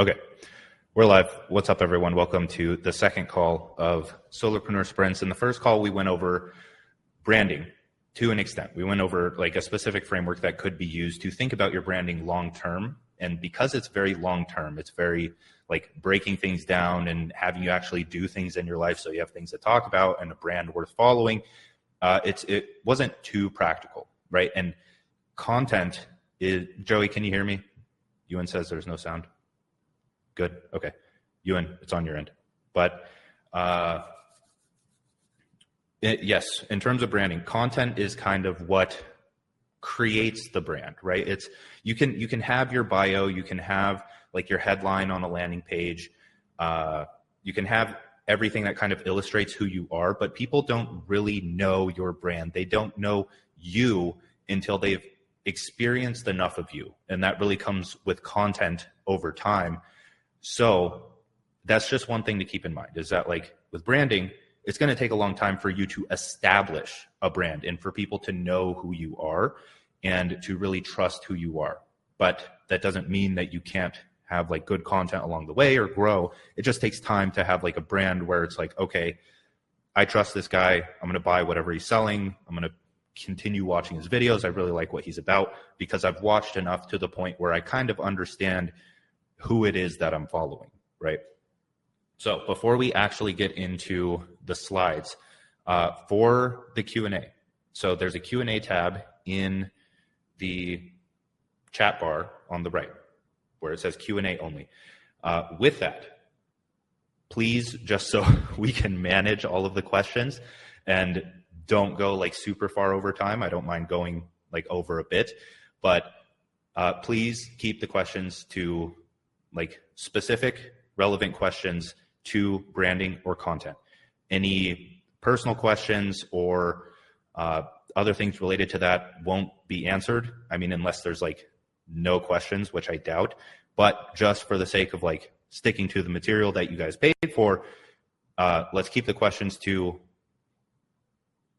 Okay, we're live. What's up, everyone? Welcome to the second call of Solopreneur Sprints. In the first call, we went over branding to an extent. We went over like a specific framework that could be used to think about your branding long-term. And because it's very long-term, it's very like breaking things down and having you actually do things in your life so you have things to talk about and a brand worth following. It wasn't too practical, right? And content is, Joey, can you hear me? Ewan says there's no sound. Good. Okay. Ewan, it's on your end. But yes, in terms of branding, content is kind of what creates the brand, right? It's you can have your bio, you can have like your headline on a landing page, you can have everything that kind of illustrates who you are, but people don't really know your brand. They don't know you until they've experienced enough of you, and that really comes with content over time. So that's just one thing to keep in mind, is that like with branding, it's going to take a long time for you to establish a brand and for people to know who you are and to really trust who you are. But that doesn't mean that you can't have like good content along the way or grow. It just takes time to have like a brand where it's like, okay, I trust this guy. I'm going to buy whatever he's selling. I'm going to continue watching his videos. I really like what he's about because I've watched enough to the point where I kind of understand who it is that I'm following, right? So before we actually get into the slides, for the Q&A, so there's a Q&A tab in the chat bar on the right where it says Q&A only. With that, please, just so we can manage all of the questions and don't go like super far over time. I don't mind going like over a bit, but please keep the questions to like specific, relevant questions to branding or content. Any personal questions or other things related to that won't be answered. I mean, unless there's like no questions, which I doubt, but just for the sake of like sticking to the material that you guys paid for, let's keep the questions to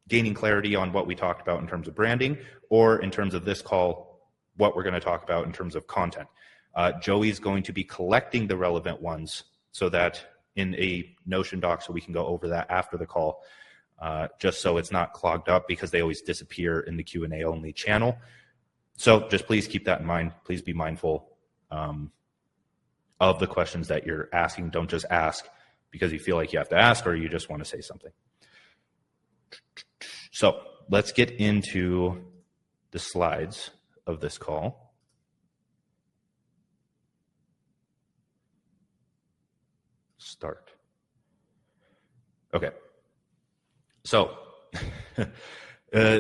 gaining clarity on what we talked about in terms of branding, or in terms of this call, what we're going to talk about in terms of content. Joey's going to be collecting the relevant ones so that in a Notion doc, so we can go over that after the call, just so it's not clogged up because they always disappear in the Q&A only channel. So just please keep that in mind. Please be mindful of the questions that you're asking. Don't just ask because you feel like you have to ask or you just want to say something. So let's get into the slides of this call. Start. Okay. So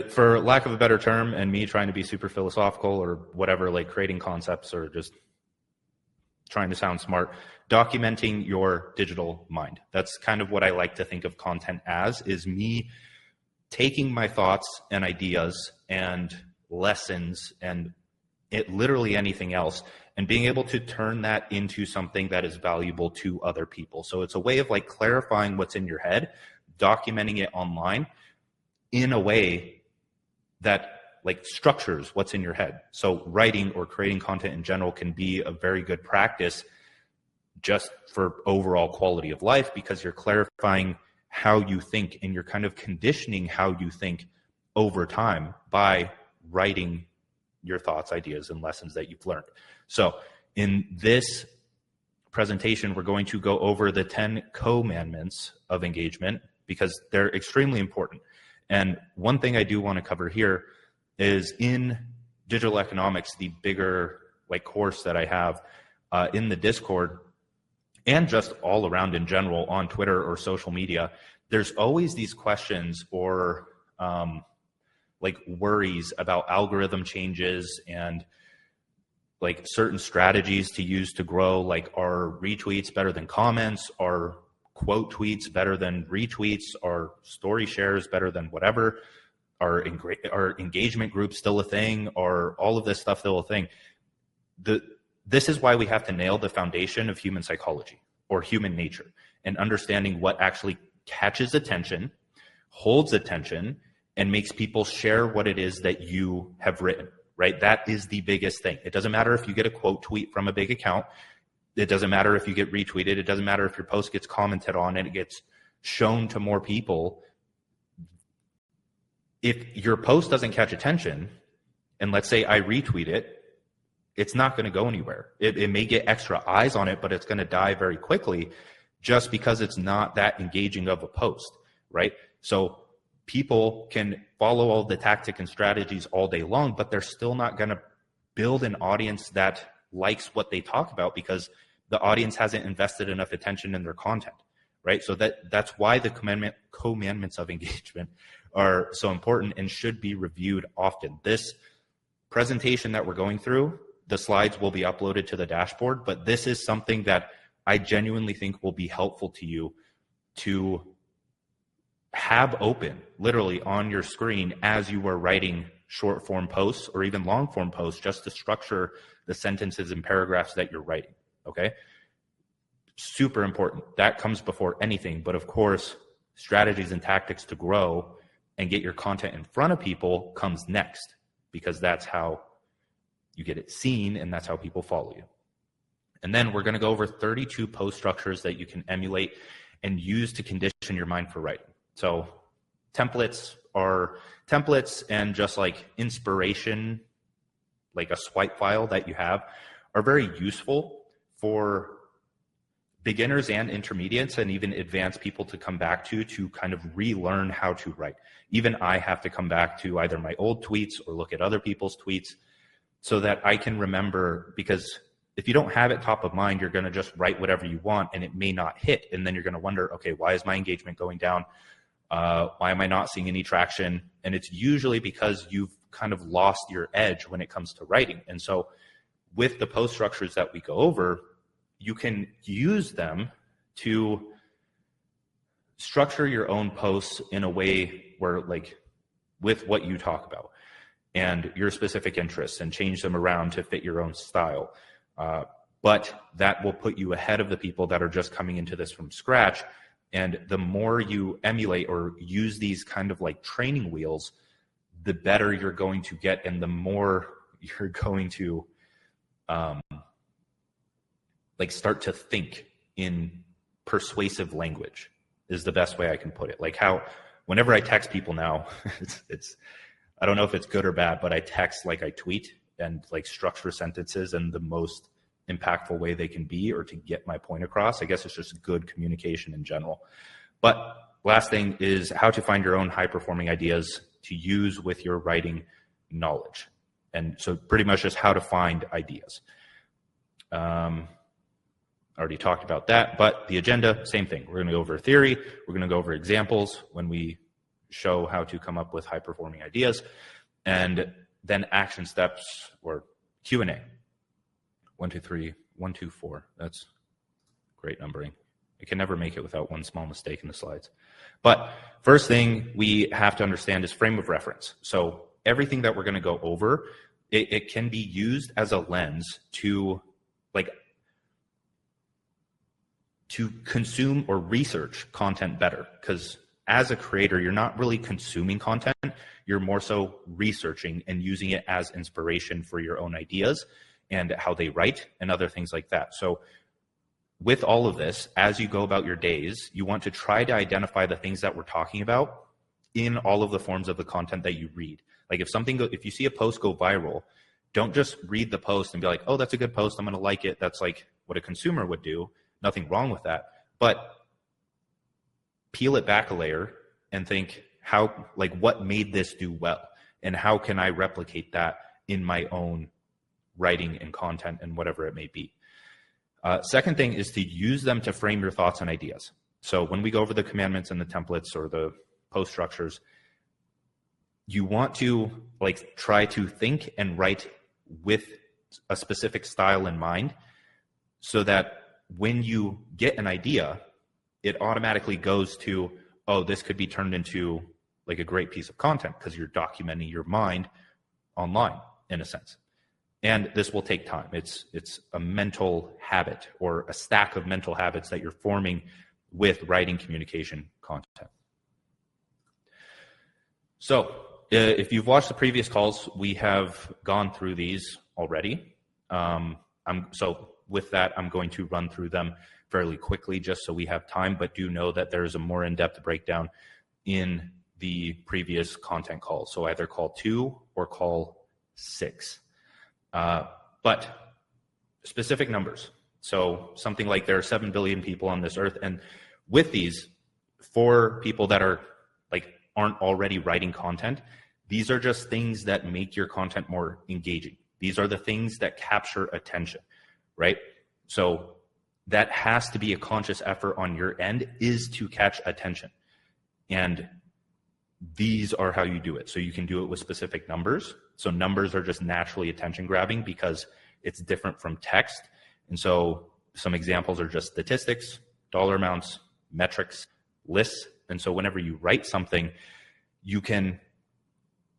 for lack of a better term, and me trying to be super philosophical or whatever, like creating concepts or just trying to sound smart, documenting your digital mind. That's kind of what I like to think of content as, is me taking my thoughts and ideas and lessons and literally anything else, and being able to turn that into something that is valuable to other people. So it's a way of like clarifying what's in your head, documenting it online in a way that like structures what's in your head. So writing or creating content in general can be a very good practice just for overall quality of life, because you're clarifying how you think and you're kind of conditioning how you think over time by writing your thoughts, ideas, and lessons that you've learned. So in this presentation, we're going to go over the 10 commandments of engagement because they're extremely important. And one thing I do want to cover here is in digital economics, the bigger like course that I have in the Discord and just all around in general on Twitter or social media, there's always these questions or like worries about algorithm changes and like certain strategies to use to grow. Like, are retweets better than comments? Are quote tweets better than retweets? Are story shares better than whatever? Are engagement groups still a thing? Are all of this stuff still a thing? This is why we have to nail the foundation of human psychology or human nature, and understanding what actually catches attention, holds attention, and makes people share what it is that you have written, right? That is the biggest thing. It doesn't matter if you get a quote tweet from a big account. It doesn't matter if you get retweeted. It doesn't matter if your post gets commented on and it gets shown to more people. If your post doesn't catch attention, and let's say I retweet it, it's not going to go anywhere. It may get extra eyes on it, but it's going to die very quickly just because it's not that engaging of a post, right? So people can follow all the tactics and strategies all day long, but they're still not going to build an audience that likes what they talk about because the audience hasn't invested enough attention in their content, right? So that's why the commandments of engagement are so important and should be reviewed often. This presentation that we're going through, the slides will be uploaded to the dashboard, but this is something that I genuinely think will be helpful to you to have open literally on your screen as you are writing short form posts or even long form posts, just to structure the sentences and paragraphs that you're writing. Okay. Super important. That comes before anything. But of course, strategies and tactics to grow and get your content in front of people comes next, because that's how you get it seen and that's how people follow you. And then we're going to go over 32 post structures that you can emulate and use to condition your mind for writing. So templates are templates, and just like inspiration, like a swipe file that you have, are very useful for beginners and intermediates and even advanced people to come back to kind of relearn how to write. Even I have to come back to either my old tweets or look at other people's tweets so that I can remember, because if you don't have it top of mind, you're going to just write whatever you want and it may not hit. And then you're going to wonder, okay, why is my engagement going down? Why am I not seeing any traction? And it's usually because you've kind of lost your edge when it comes to writing. And so with the post structures that we go over, you can use them to structure your own posts in a way where, like, with what you talk about and your specific interests, and change them around to fit your own style. But that will put you ahead of the people that are just coming into this from scratch. And the more you emulate or use these kind of like training wheels, the better you're going to get, and the more you're going to like start to think in persuasive language, is the best way I can put it. Like how whenever I text people now, it's I don't know if it's good or bad, but I text like I tweet, and like structure sentences in the most impactful way they can be, or to get my point across. I guess it's just good communication in general. But last thing is how to find your own high performing ideas to use with your writing knowledge. And so pretty much just how to find ideas. Already talked about that, but the agenda, same thing. We're going to go over theory. We're going to go over examples when we show how to come up with high performing ideas, and then action steps or Q&A. 1, 2, 3, 1, 2, 4. That's great numbering. I can never make it without one small mistake in the slides. But first thing we have to understand is frame of reference. So everything that we're going to go over, it can be used as a lens to consume or research content better. Because as a creator, you're not really consuming content. You're more so researching and using it as inspiration for your own ideas and how they write and other things like that. So with all of this, as you go about your days, you want to try to identify the things that we're talking about in all of the forms of the content that you read. Like if you see a post go viral, don't just read the post and be like, oh, that's a good post, I'm going to like it. That's like what a consumer would do. Nothing wrong with that. But peel it back a layer and think what made this do well, and how can I replicate that in my own writing and content and whatever it may be. Second thing is to use them to frame your thoughts and ideas. So when we go over the commandments and the templates or the post structures, you want to try to think and write with a specific style in mind, so that when you get an idea, it automatically goes to, oh, this could be turned into like a great piece of content, because you're documenting your mind online in a sense. And this will take time. It's a mental habit, or a stack of mental habits that you're forming with writing communication content. So if you've watched the previous calls, we have gone through these already. So with that, I'm going to run through them fairly quickly just so we have time, but do know that there's a more in-depth breakdown in the previous content call. So either call 2 or call 6. But specific numbers. So something like there are 7 billion people on this earth. And with these, for people that are aren't already writing content, these are just things that make your content more engaging. These are the things that capture attention, right? So that has to be a conscious effort on your end, is to catch attention. And these are how you do it. So you can do it with specific numbers. So numbers are just naturally attention grabbing because it's different from text. And so some examples are just statistics, dollar amounts, metrics, lists. And so whenever you write something, you can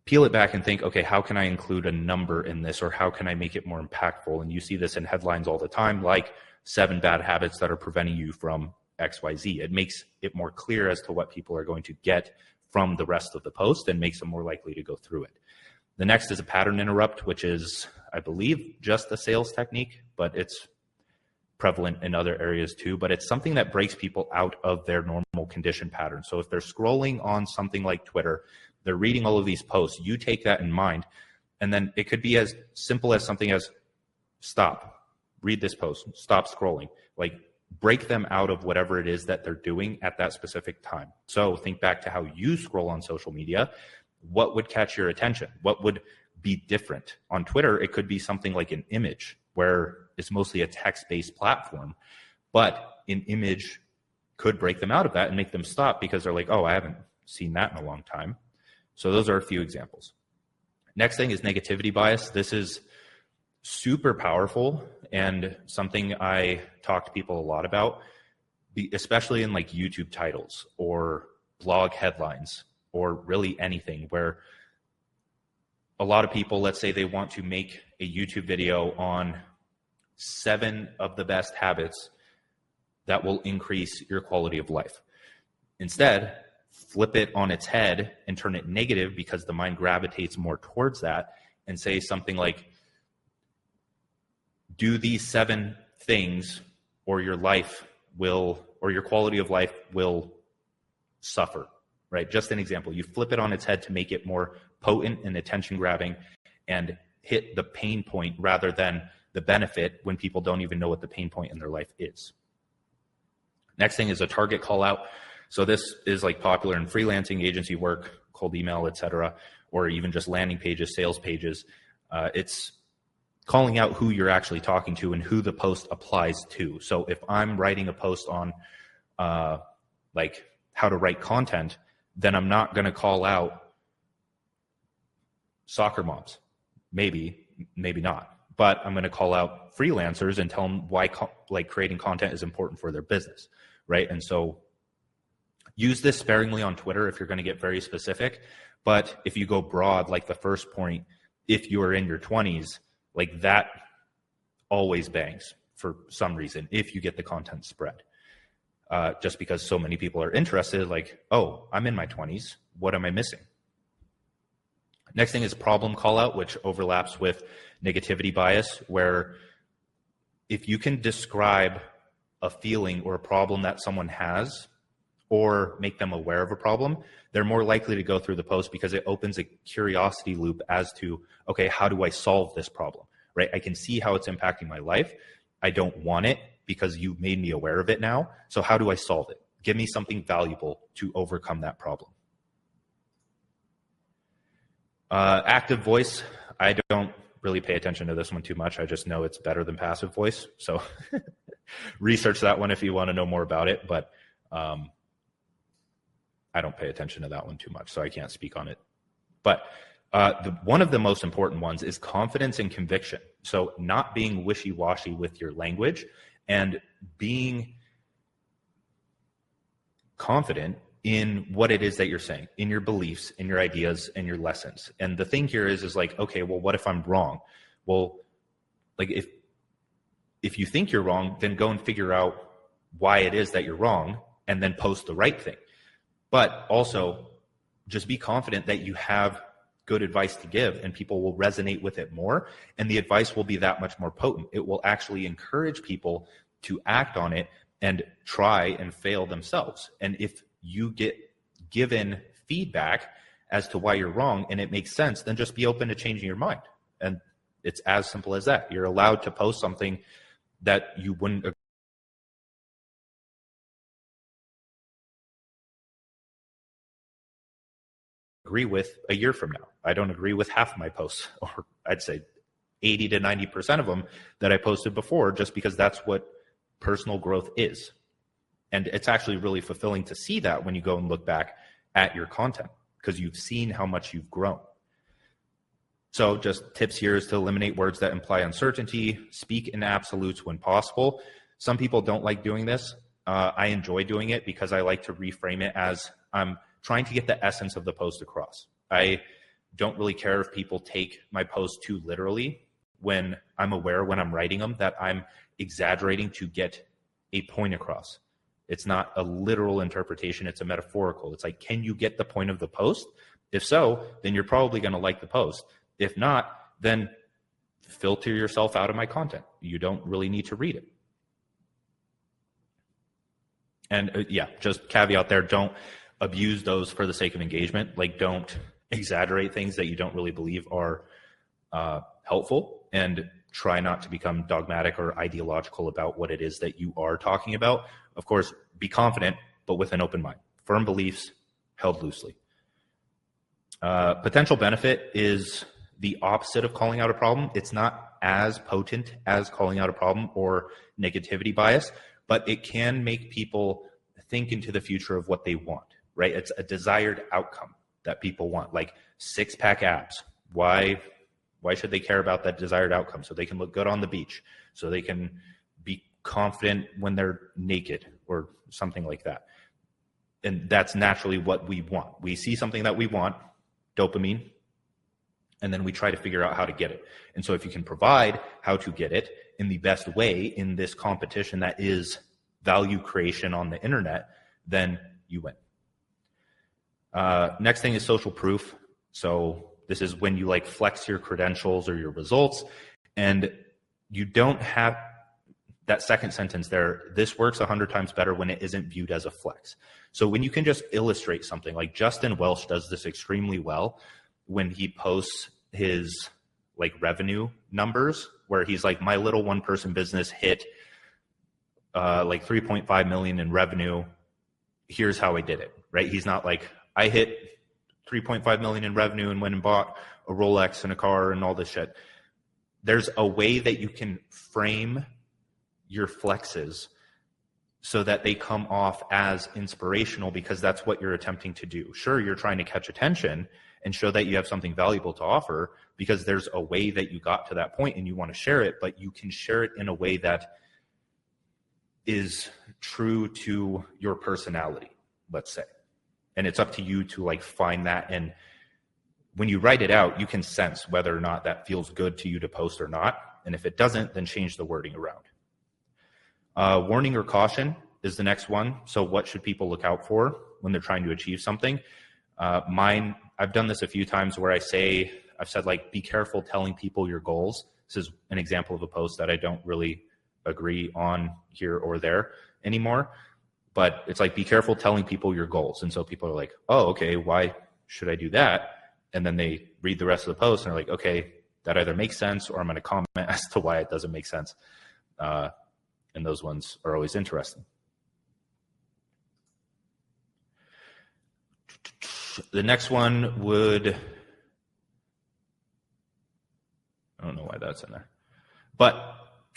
peel it back and think, okay, how can I include a number in this, or how can I make it more impactful? And you see this in headlines all the time, like 7 bad habits that are preventing you from XYZ. It makes it more clear as to what people are going to get from the rest of the post and makes them more likely to go through it. The next is a pattern interrupt, which is, I believe, just a sales technique, but it's prevalent in other areas too. But it's something that breaks people out of their normal condition pattern. So if they're scrolling on something like Twitter, they're reading all of these posts, you take that in mind, and then it could be as simple as something as stop, read this post, stop scrolling, break them out of whatever it is that they're doing at that specific time. So think back to how you scroll on social media. What would catch your attention? What would be different? On Twitter, it could be something like an image, where it's mostly a text-based platform, but an image could break them out of that and make them stop because they're like, oh, I haven't seen that in a long time. So those are a few examples. Next thing is negativity bias. This is super powerful and something I talk to people a lot about, especially in YouTube titles or blog headlines or really anything, where a lot of people, let's say they want to make a YouTube video on 7 of the best habits that will increase your quality of life. Instead, flip it on its head and turn it negative because the mind gravitates more towards that, and say something like, do these 7 things or your life will, or your quality of life will suffer, right? Just an example. You flip it on its head to make it more potent and attention grabbing and hit the pain point rather than the benefit when people don't even know what the pain point in their life is. Next thing is a target call out. So this is popular in freelancing, agency work, cold email, etc., or even just landing pages, sales pages. It's calling out who you're actually talking to and who the post applies to. So if I'm writing a post on how to write content, then I'm not going to call out soccer moms. Maybe not. But I'm going to call out freelancers and tell them why creating content is important for their business, right? And so use this sparingly on Twitter if you're going to get very specific. But if you go broad, like the first point, if you are in your 20s, that always bangs for some reason if you get the content spread. Just because so many people are interested, oh, I'm in my 20s. What am I missing? Next thing is problem call out, which overlaps with negativity bias, where if you can describe a feeling or a problem that someone has or make them aware of a problem, they're more likely to go through the post because it opens a curiosity loop as to, okay, how do I solve this problem, right? I can see how it's impacting my life. I don't want it because you made me aware of it now. So how do I solve it? Give me something valuable to overcome that problem. Active voice, I don't really pay attention to this one too much. I just know it's better than passive voice. So research that one if you want to know more about it. But I don't pay attention to that one too much, so I can't speak on it. But one of the most important ones is confidence and conviction. So not being wishy-washy with your language and being confident in what it is that you're saying, in your beliefs, in your ideas, and your lessons. And the thing here is okay, well, what if I'm wrong? Well, if you think you're wrong, then go and figure out why it is that you're wrong and then post the right thing. But also just be confident that you have good advice to give, and people will resonate with it more, and the advice will be that much more potent. It will actually encourage people to act on it and try and fail themselves. And if you get given feedback as to why you're wrong and it makes sense, then just be open to changing your mind. And it's as simple as that. You're allowed to post something that you wouldn't agree with a year from now. I don't agree with half of my posts, or I'd say 80 to 90% of them that I posted before, just because that's what personal growth is. And it's actually really fulfilling to see that when you go and look back at your content, because you've seen how much you've grown. So just tips here is to eliminate words that imply uncertainty, speak in absolutes when possible. Some people don't like doing this. I enjoy doing it because I like to reframe it as I'm trying to get the essence of the post across. I don't really care if people take my post too literally when I'm aware when I'm writing them that I'm exaggerating to get a point across. It's not a literal interpretation, it's a metaphorical. It's like, can you get the point of the post? If so, then you're probably going to like the post. If not, then filter yourself out of my content. You don't really need to read it. And just caveat there, don't abuse those for the sake of engagement. Like, don't exaggerate things that you don't really believe are helpful, and try not to become dogmatic or ideological about what it is that you are talking about. Of course, be confident, but with an open mind. Firm beliefs held loosely. Potential benefit is the opposite of calling out a problem. It's not as potent as calling out a problem or negativity bias, but it can make people think into the future of what they want, right? It's a desired outcome that people want, like six-pack abs. Why should they care about that desired outcome? So they can look good on the beach, so they can be confident when they're naked or something like that. And that's naturally what we want. We see something that we want, dopamine, and then we try to figure out how to get it. And so if you can provide how to get it in the best way in this competition that is value creation on the internet, then you win. Next thing is social proof. So this is when you like flex your credentials or your results, and you don't have that second sentence there. This works 100 times better when it isn't viewed as a flex. So when you can just illustrate something, like Justin Welsh does this extremely well when he posts his like revenue numbers, where he's like, my little one person business hit like 3.5 million in revenue. Here's how I did it, right? He's not like, I hit 3.5 million in revenue and went and bought a Rolex and a car and all this shit. There's a way that you can frame your flexes so that they come off as inspirational, because that's what you're attempting to do. Sure, you're trying to catch attention and show that you have something valuable to offer because there's a way that you got to that point and you want to share it, but you can share it in a way that is true to your personality, let's say. And it's up to you to like find that. And when you write it out, you can sense whether or not that feels good to you to post or not. And if it doesn't, then change the wording around. Warning or caution is the next one. So what should people look out for when they're trying to achieve something? I've done this a few times where I've said like, be careful telling people your goals. This is an example of a post that I don't really agree on here or there anymore. But it's like, be careful telling people your goals. And so people are like, oh, okay, why should I do that? And then they read the rest of the post and they're like, okay, that either makes sense or I'm going to comment as to why it doesn't make sense. And those ones are always interesting. The next one would, I don't know why that's in there. But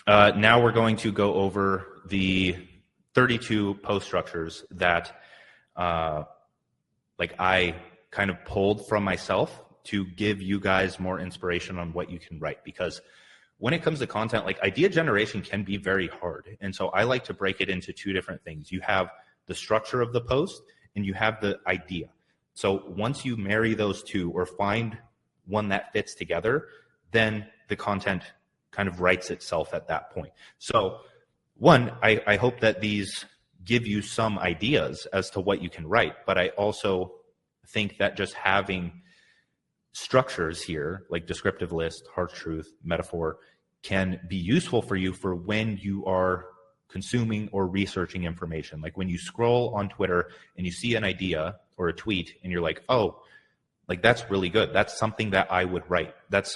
now we're going to go over the 32 post structures that like I kind of pulled from myself to give you guys more inspiration on what you can write. Because when it comes to content, like idea generation can be very hard. And so I like to break it into two different things. You have the structure of the post and you have the idea. So once you marry those two or find one that fits together, then the content kind of writes itself at that point. So one, I hope that these give you some ideas as to what you can write, but I also think that just having structures here, like descriptive list, harsh truth, metaphor, can be useful for you for when you are consuming or researching information. Like when you scroll on Twitter and you see an idea or a tweet and you're like, oh, like that's really good. That's something that I would write. That's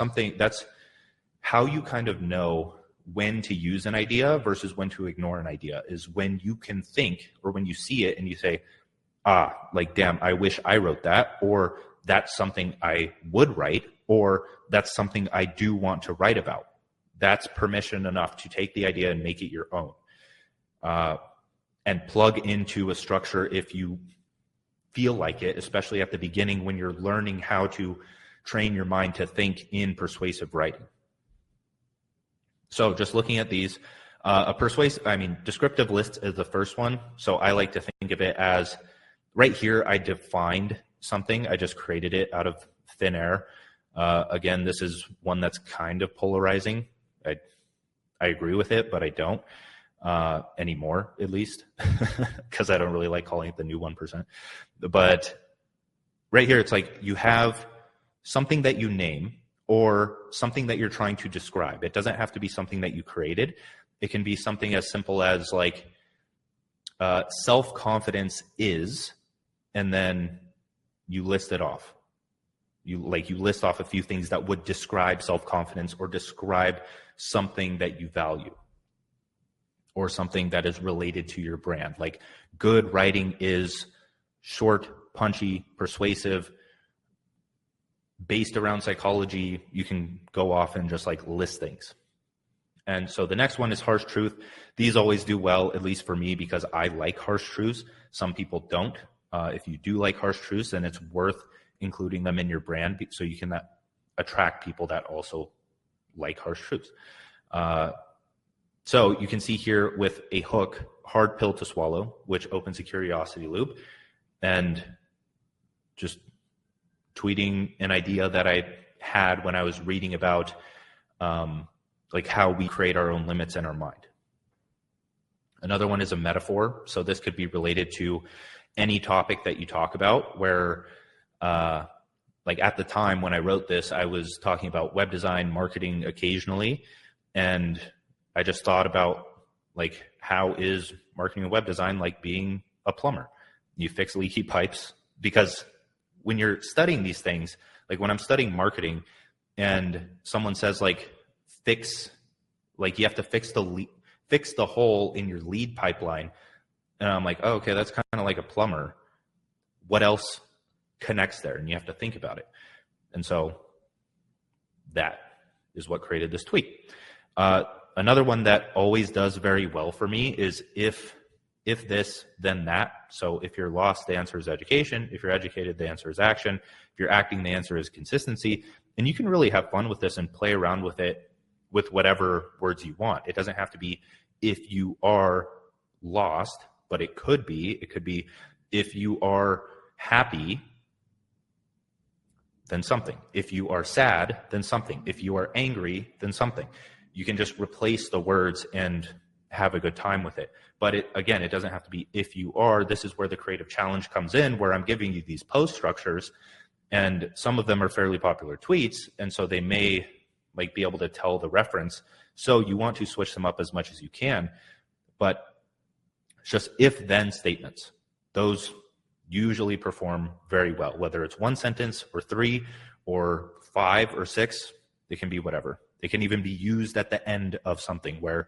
how you kind of know when to use an idea versus when to ignore an idea, is when you can think, or when you see it and you say, like, damn, I wish I wrote that, or that's something I would write, or that's something I do want to write about. That's permission enough to take the idea and make it your own, and plug into a structure if you feel like it, especially at the beginning when you're learning how to train your mind to think in persuasive writing. So just looking at these, descriptive list is the first one. So I like to think of it as, right here, I defined something. I just created it out of thin air. Again, this is one that's kind of polarizing. I agree with it, but I don't anymore, at least, because I don't really like calling it the new 1%. But right here, it's like you have something that you name or something that you're trying to describe. It doesn't have to be something that you created. It can be something as simple as like self-confidence is, and then you list it off. You list off a few things that would describe self-confidence or describe something that you value or something that is related to your brand. Like good writing is short, punchy, persuasive, based around psychology. You can go off and just like list things. And so the next one is harsh truth. These always do well, at least for me, because I like harsh truths. Some people don't. If you do like harsh truths, then it's worth including them in your brand so you can attract people that also like harsh truths. So you can see here with a hook, hard pill to swallow, which opens a curiosity loop, and just tweeting an idea that I had when I was reading about like how we create our own limits in our mind. Another one is a metaphor. So this could be related to any topic that you talk about, where like at the time when I wrote this, I was talking about web design, marketing occasionally, and I just thought about like, how is marketing and web design like being a plumber? You fix leaky pipes, because when you're studying these things, like when I'm studying marketing and someone says like, you have to fix the hole in your lead pipeline. And I'm like, oh, okay, that's kind of like a plumber. What else connects there? And you have to think about it. And so that is what created this tweet. Another one that always does very well for me is if this, then that. So if you're lost, the answer is education. If you're educated, the answer is action. If you're acting, the answer is consistency. And you can really have fun with this and play around with it with whatever words you want. It doesn't have to be if you are lost, but it could be if you are happy, then something. If you are sad, then something. If you are angry, then something. You can just replace the words and have a good time with it. But it doesn't have to be if you are. This is where the creative challenge comes in, where I'm giving you these post structures, and some of them are fairly popular tweets, and so they may like be able to tell the reference. So you want to switch them up as much as you can, but it's just if-then statements. Those usually perform very well, whether it's one sentence or 3 or 5 or 6, it can be whatever. It can even be used at the end of something where,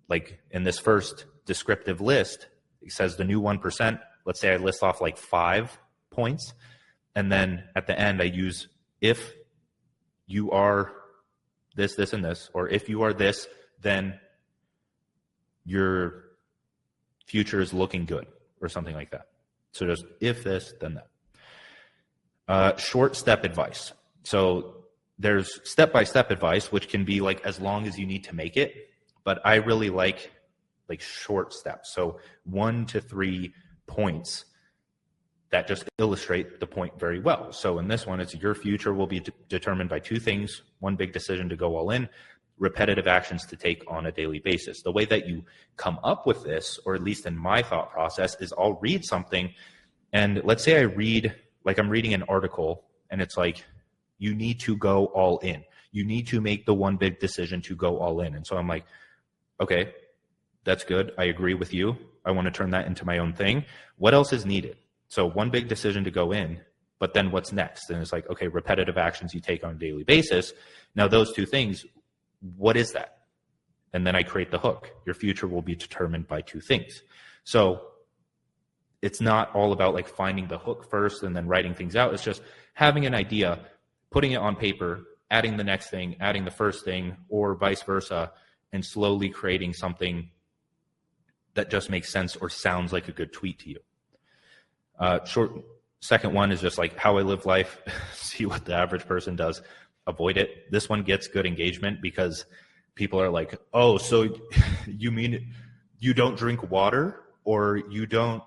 like in this first descriptive list, it says the new 1%. Let's say I list off like 5 points, and then at the end I use if you are this, this, and this, or if you are this, then your future is looking good, or something like that. So just if this, then that. Short step advice. So there's step-by-step advice, which can be like as long as you need to make it, but I really like short steps. So 1 to 3 points that just illustrate the point very well. So in this one, it's your future will be determined by 2 things: 1 big decision to go all in, repetitive actions to take on a daily basis. The way that you come up with this, or at least in my thought process, is I'll read something, and let's say I'm reading an article, And it's like, you need to go all in. You need to make the one big decision to go all in. And so I'm like, okay, that's good. I agree with you. I want to turn that into my own thing. What else is needed? So one big decision to go in, but then what's next? And it's like, okay, repetitive actions you take on a daily basis. Now those two things, what is that? And then I create the hook. Your future will be determined by two things. So it's not all about like finding the hook first and then writing things out. It's just having an idea, putting it on paper, adding the next thing, adding the first thing, or vice versa, and slowly creating something that just makes sense or sounds like a good tweet to you. Second one is just like how I live life. See what the average person does. Avoid it. This one gets good engagement because people are like, oh, so you mean you don't drink water, or you don't,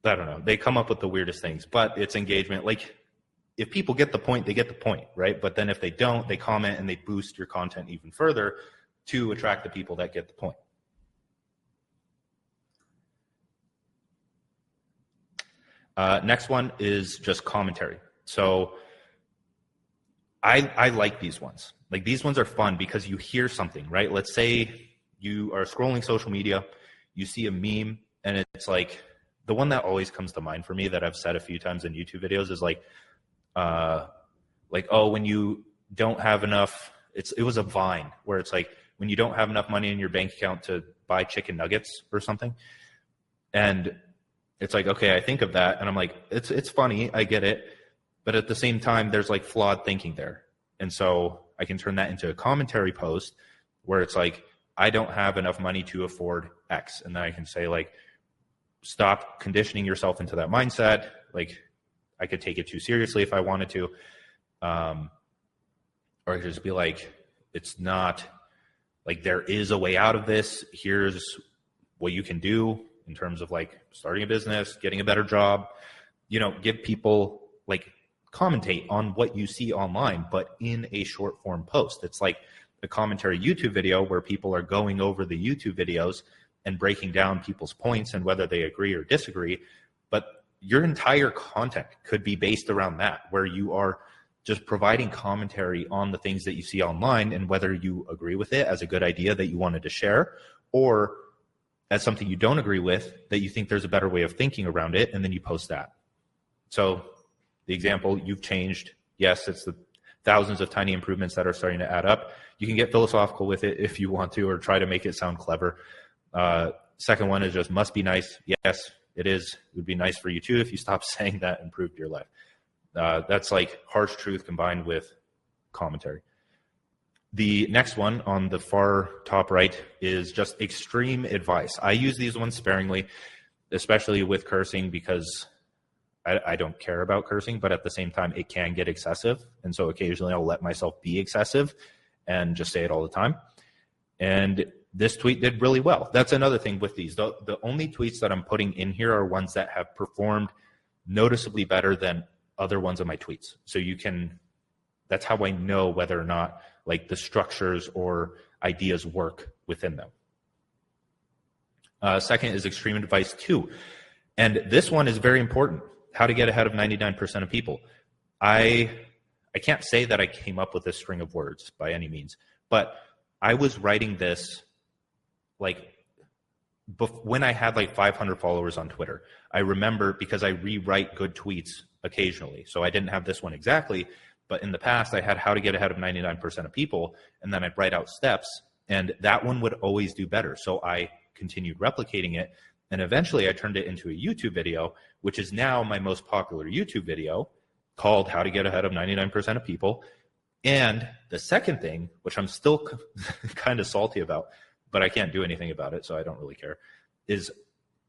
I don't know. They come up with the weirdest things, but it's engagement. Like, if people get the point, they get the point, right? But then if they don't, they comment and they boost your content even further to attract the people that get the point. Next one is just commentary. So I like these ones. Like, these ones are fun because you hear something, right? Let's say you are scrolling social media, you see a meme, and it's like, the one that always comes to mind for me that I've said a few times in YouTube videos is like, oh, when you don't have enough, it was a Vine where it's like, when you don't have enough money in your bank account to buy chicken nuggets or something. And it's like, okay, I think of that and I'm like, it's funny, I get it. But at the same time, there's like flawed thinking there. And so I can turn that into a commentary post where it's like, I don't have enough money to afford X. And then I can say like, stop conditioning yourself into that mindset. Like, I could take it too seriously if I wanted to. Or I could just be like, it's not like, there is a way out of this. Here's what you can do in terms of like starting a business, getting a better job, give people like commentate on what you see online, but in a short form post. It's like a commentary YouTube video where people are going over the YouTube videos and breaking down people's points and whether they agree or disagree. But your entire content could be based around that, where you are just providing commentary on the things that you see online and whether you agree with it as a good idea that you wanted to share, or as something you don't agree with that you think there's a better way of thinking around it, and then you post that. So the example, you've changed. Yes, it's the thousands of tiny improvements that are starting to add up. You can get philosophical with it if you want to, or try to make it sound clever. Second one is just must be nice. Yes, it is. It would be nice for you too if you stopped saying that and improved your life. That's like harsh truth combined with commentary. The next one on the far top right is just extreme advice. I use these ones sparingly, especially with cursing, because I don't care about cursing, but at the same time, it can get excessive. And so occasionally I'll let myself be excessive and just say it all the time. And this tweet did really well. That's another thing with these. The only tweets that I'm putting in here are ones that have performed noticeably better than other ones of my tweets. So that's how I know whether or not like the structures or ideas work within them. Second is extreme advice 2. And this one is very important. How to get ahead of 99% of people. I can't say that I came up with this string of words by any means, but I was writing this like when I had like 500 followers on Twitter. I remember, because I rewrite good tweets occasionally. So I didn't have this one exactly, but in the past I had how to get ahead of 99% of people, and then I'd write out steps, and that one would always do better. So I continued replicating it, and eventually I turned it into a YouTube video, which is now my most popular YouTube video, called How to Get Ahead of 99% of People. And the second thing, which I'm still kind of salty about, but I can't do anything about it, so I don't really care, is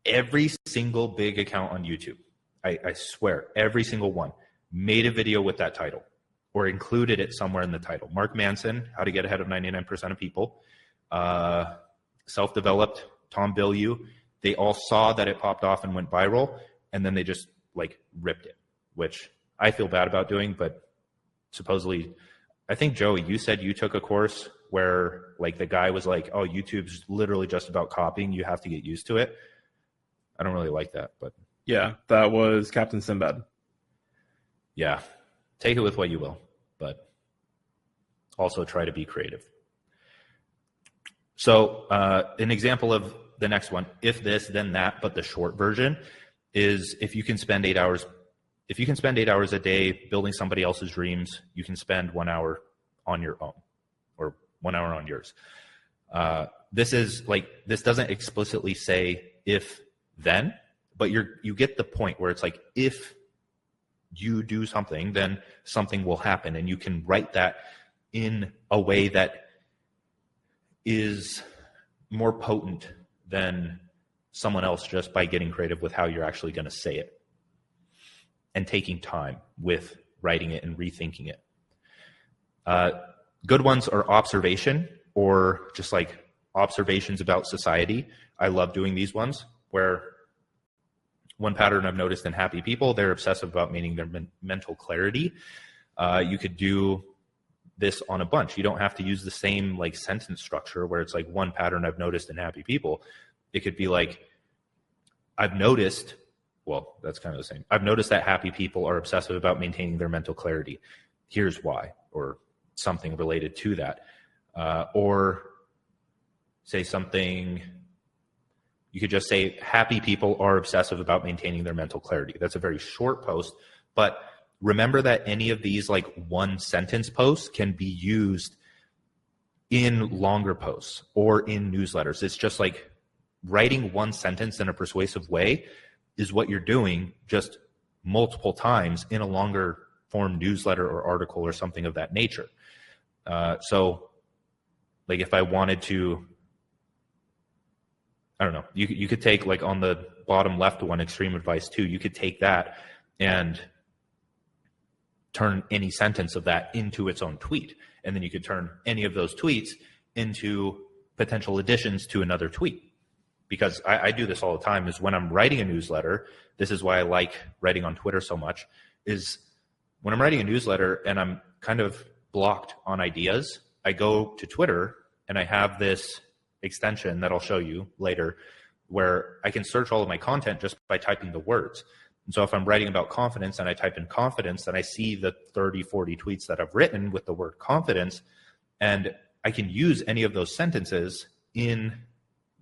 every single big account on YouTube, I swear, every single one, made a video with that title or included it somewhere in the title. Mark Manson, How to Get Ahead of 99% of People, Self-Developed, Tom Bilyeu, they all saw that it popped off and went viral, and then they just like ripped it, which I feel bad about doing, but supposedly, I think, Joey, you said you took a course where like the guy was like, oh, YouTube's literally just about copying. You have to get used to it. I don't really like that, but yeah, that was Captain Sinbad. Yeah. take it with what you will, but also try to be creative. So an example of the next one, if this, then that, but the short version is if you can spend 8 hours, a day building somebody else's dreams, you can spend 1 hour on your own or 1 hour on yours. This doesn't explicitly say if then, but you get the point where it's like, if you do something, then something will happen, and you can write that in a way that is more potent than someone else just by getting creative with how you're actually going to say it and taking time with writing it and rethinking it. Good ones are observation, or just like observations about society. I love doing these ones, where one pattern I've noticed in happy people, they're obsessive about maintaining their mental clarity. You could do this on a bunch. You don't have to use the same like sentence structure where it's like one pattern I've noticed in happy people. It could be like, I've noticed, well, that's kind of the same. I've noticed that happy people are obsessive about maintaining their mental clarity. Here's why, or something related to that. Or say something, you could just say, happy people are obsessive about maintaining their mental clarity. That's a very short post, but remember that any of these like one sentence posts can be used in longer posts or in newsletters. It's just like writing one sentence in a persuasive way is what you're doing, just multiple times in a longer form newsletter or article or something of that nature. So like if I wanted to, I don't know, you could take like on the bottom left one, extreme advice 2, you could take that and turn any sentence of that into its own tweet. And then you could turn any of those tweets into potential additions to another tweet. Because I do this all the time, is when I'm writing a newsletter, this is why I like writing on Twitter so much, is when I'm writing a newsletter and I'm kind of blocked on ideas, I go to Twitter and I have this extension that I'll show you later where I can search all of my content just by typing the words. And so if I'm writing about confidence and I type in confidence, then I see the 30, 40 tweets that I've written with the word confidence, and I can use any of those sentences in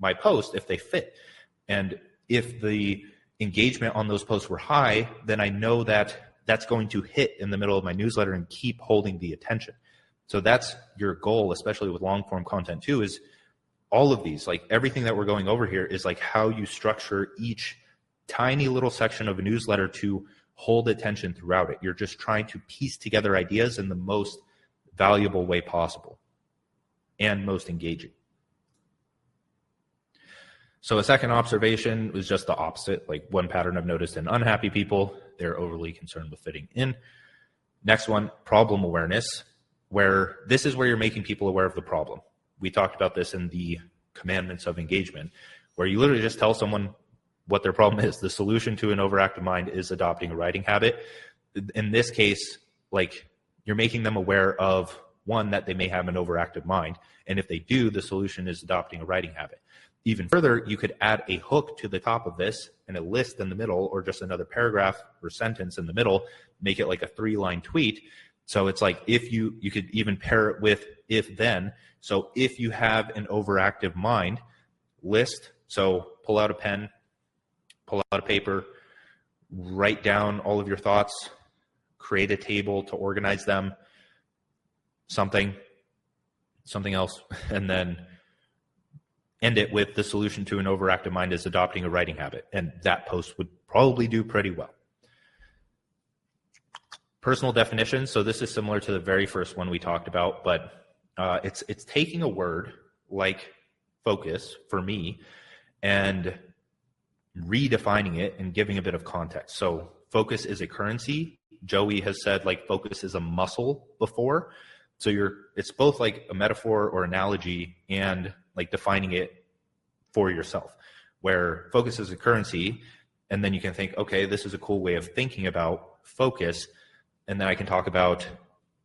my post if they fit. And if the engagement on those posts were high, then I know that that's going to hit in the middle of my newsletter and keep holding the attention. So that's your goal, especially with long form content too, is all of these, like everything that we're going over here is like how you structure each tiny little section of a newsletter to hold attention throughout it. You're just trying to piece together ideas in the most valuable way possible and most engaging. So a second observation was just the opposite. Like one pattern I've noticed in unhappy people, they're overly concerned with fitting in. Next one, problem awareness, where this is where you're making people aware of the problem. We talked about this in the commandments of engagement, where you literally just tell someone what their problem is. The solution to an overactive mind is adopting a writing habit. In this case, like you're making them aware of, one, that they may have an overactive mind. And if they do, the solution is adopting a writing habit. Even further, you could add a hook to the top of this and a list in the middle, or just another paragraph or sentence in the middle, make it like a 3-line tweet. So it's like if you could even pair it with if then. So if you have an overactive mind, list, so pull out a pen, pull out a paper, write down all of your thoughts, create a table to organize them, something else, and then end it with the solution to an overactive mind is adopting a writing habit. And that post would probably do pretty well. Personal definitions. So this is similar to the very first one we talked about, but it's taking a word like focus for me and redefining it and giving a bit of context. So focus is a currency. Joey has said like focus is a muscle before. So it's both like a metaphor or analogy and like defining it for yourself, where focus is a currency. And then you can think, okay, this is a cool way of thinking about focus. And then I can talk about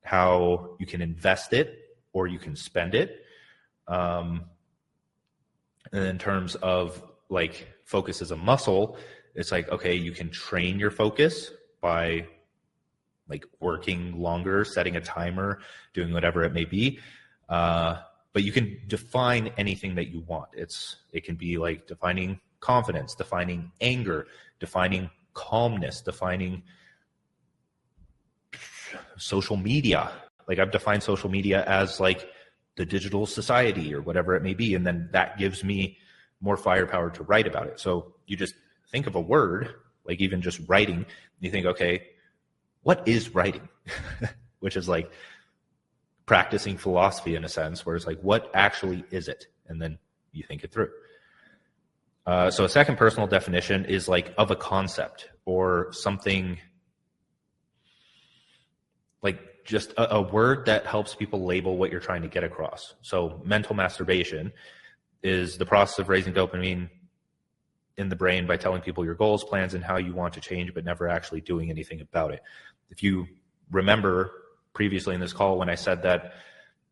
how you can invest it or you can spend it. And in terms of like focus as a muscle, it's like, okay, you can train your focus by like working longer, setting a timer, doing whatever it may be. But you can define anything that you want. It can be like defining confidence, defining anger, defining calmness, defining social media. Like I've defined social media as like the digital society or whatever it may be. And then that gives me more firepower to write about it. So you just think of a word, like even just writing, you think, okay, what is writing? Which is like practicing philosophy in a sense, where it's like, what actually is it? And then you think it through. So a second personal definition is like of a concept or something, like just a word that helps people label what you're trying to get across. So mental masturbation is the process of raising dopamine in the brain by telling people your goals, plans, and how you want to change, but never actually doing anything about it. If you remember previously in this call when I said that,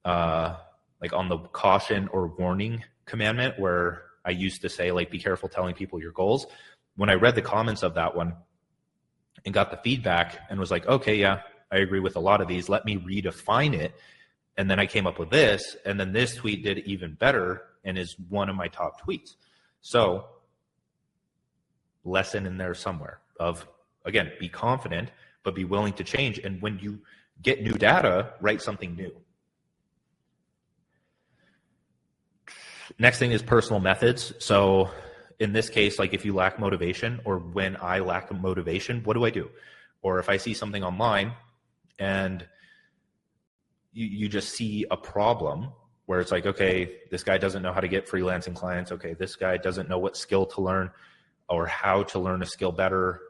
like on the caution or warning commandment, where I used to say, like, be careful telling people your goals. When I read the comments of that one and got the feedback and was like, okay, yeah, I agree with a lot of these. Let me redefine it. And then I came up with this, and then this tweet did even better and is one of my top tweets. So lesson in there somewhere of, again, be confident, but be willing to change. And when you get new data, write something new. Next thing is personal methods. So in this case, like if you lack motivation, or when I lack motivation, what do I do? Or if I see something online and you just see a problem where it's like, okay, this guy doesn't know how to get freelancing clients. Okay, this guy doesn't know what skill to learn or how to learn a skill better.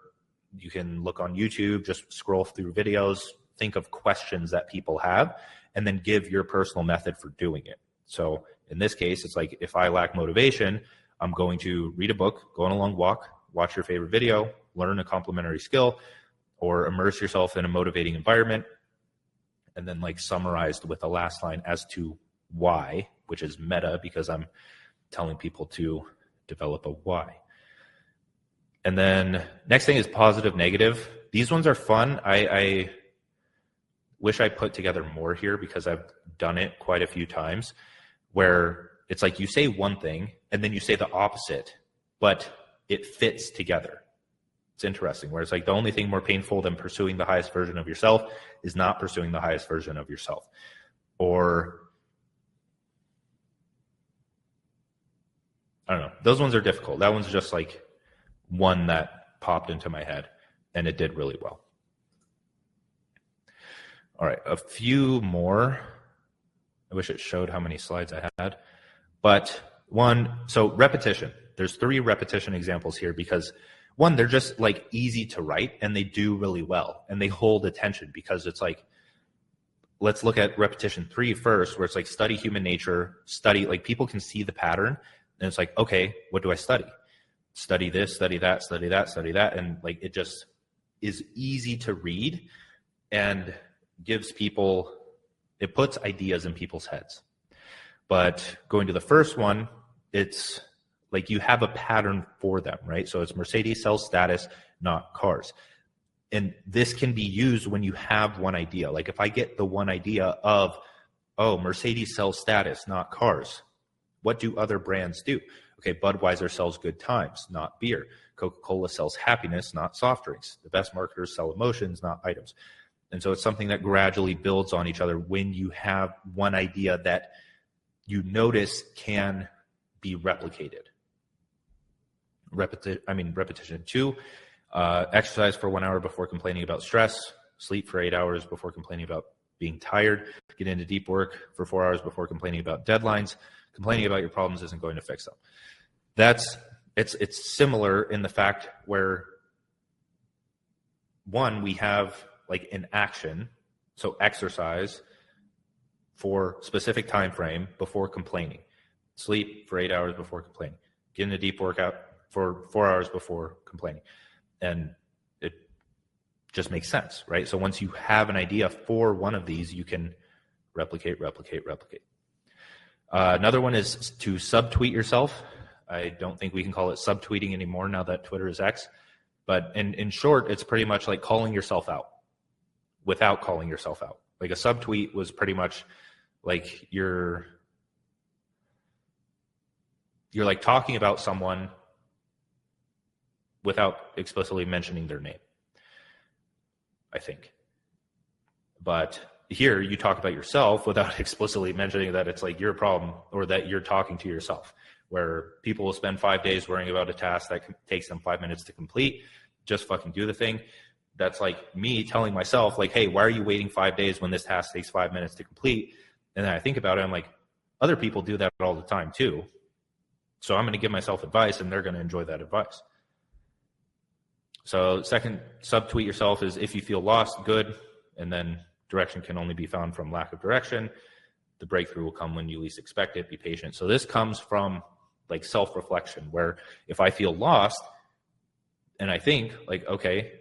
You can look on YouTube, just scroll through videos, think of questions that people have, and then give your personal method for doing it. So in this case, it's like if I lack motivation, I'm going to read a book, go on a long walk, watch your favorite video, learn a complementary skill, or immerse yourself in a motivating environment, and then like summarized with the last line as to why, which is meta because I'm telling people to develop a why. And then next thing is positive, negative. These ones are fun. I wish I put together more here because I've done it quite a few times, where it's like you say one thing and then you say the opposite, but it fits together. It's interesting, where it's like the only thing more painful than pursuing the highest version of yourself is not pursuing the highest version of yourself. Or, I don't know. Those ones are difficult. That one's just like one that popped into my head, and it did really well. All right, a few more. I wish it showed how many slides I had. But one, so repetition. There's 3 repetition examples here because, one, they're just like easy to write and they do really well and they hold attention because it's like, let's look at repetition 3 first, where it's like study human nature, study, like people can see the pattern and it's like, okay, what do I study? Study this, study that, study that, study that. And like, it just is easy to read and gives people, it puts ideas in people's heads. But going to the first one, it's like you have a pattern for them, right? So it's Mercedes sells status, not cars. And this can be used when you have one idea. Like if I get the one idea of, oh, Mercedes sells status, not cars. What do other brands do? Okay, Budweiser sells good times, not beer. Coca-Cola sells happiness, not soft drinks. The best marketers sell emotions, not items. And so it's something that gradually builds on each other when you have one idea that you notice can be replicated. Repetition 2, exercise for 1 hour before complaining about stress, sleep for 8 hours before complaining about being tired, get into deep work for 4 hours before complaining about deadlines. Complaining about your problems isn't going to fix them. It's similar in the fact where, one, we have like an action, so exercise for specific time frame before complaining, sleep for 8 hours before complaining, get into deep workout for 4 hours before complaining. And it just makes sense, right? So once you have an idea for one of these, you can replicate. Another one is to subtweet yourself. I don't think we can call it subtweeting anymore now that Twitter is X. But in short, it's pretty much like calling yourself out. without calling yourself out. Like a subtweet was pretty much like you're like talking about someone without explicitly mentioning their name, I think. But here you talk about yourself without explicitly mentioning that it's like your problem or that you're talking to yourself, where people will spend 5 days worrying about a task that takes them 5 minutes to complete. Just fucking do the thing. That's like me telling myself, like, hey, why are you waiting 5 days when this task takes 5 minutes to complete? And then I think about it, I'm like, other people do that all the time too. So I'm going to give myself advice and they're going to enjoy that advice. So second, subtweet yourself is if you feel lost, good. And then direction can only be found from lack of direction. The breakthrough will come when you least expect it. Be patient. So this comes from like self-reflection, where if I feel lost and I think like, okay,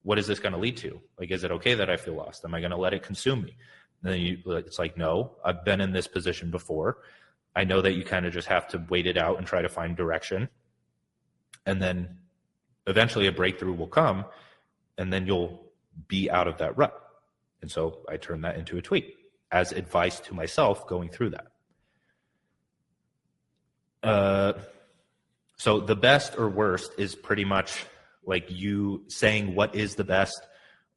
what is this going to lead to? Like, is it okay that I feel lost? Am I going to let it consume me? And then it's like, no, I've been in this position before. I know that you kind of just have to wait it out and try to find direction. And then eventually a breakthrough will come and then you'll be out of that rut. And so I turn that into a tweet as advice to myself going through that. So the best or worst is pretty much like you saying what is the best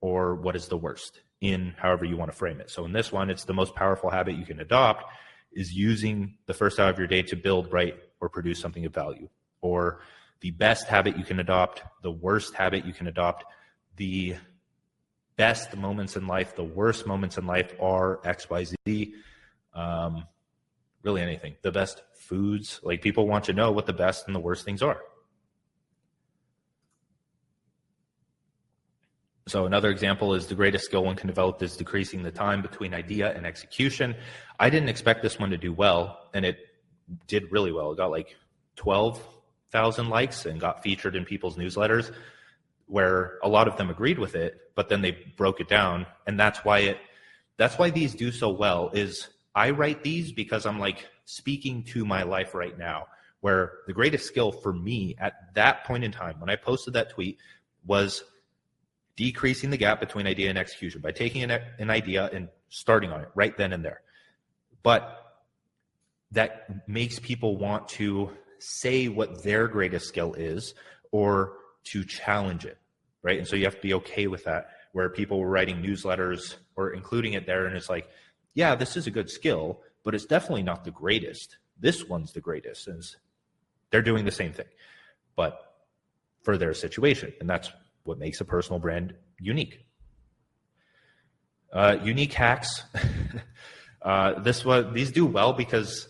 or what is the worst in however you want to frame it. So in this one, it's the most powerful habit you can adopt is using the first hour of your day to build, write, or produce something of value. Or the best habit you can adopt, the worst habit you can adopt, the best moments in life, the worst moments in life are XYZ. Really anything. The best foods, like people want to know what the best and the worst things are. So another example is the greatest skill one can develop is decreasing the time between idea and execution. I didn't expect this one to do well, and it did really well. It got like 12,000 likes and got featured in people's newsletters, where a lot of them agreed with it, but then they broke it down. And that's why these do so well is I write these because I'm like speaking to my life right now, where the greatest skill for me at that point in time, when I posted that tweet, was decreasing the gap between idea and execution by taking an idea and starting on it right then and there. But that makes people want to say what their greatest skill is or to challenge it, right? And so you have to be okay with that, where people were writing newsletters or including it there, and it's like, yeah, this is a good skill, but it's definitely not the greatest. This one's the greatest. And they're doing the same thing, but for their situation. And that's what makes a personal brand unique. Unique hacks. These do well because,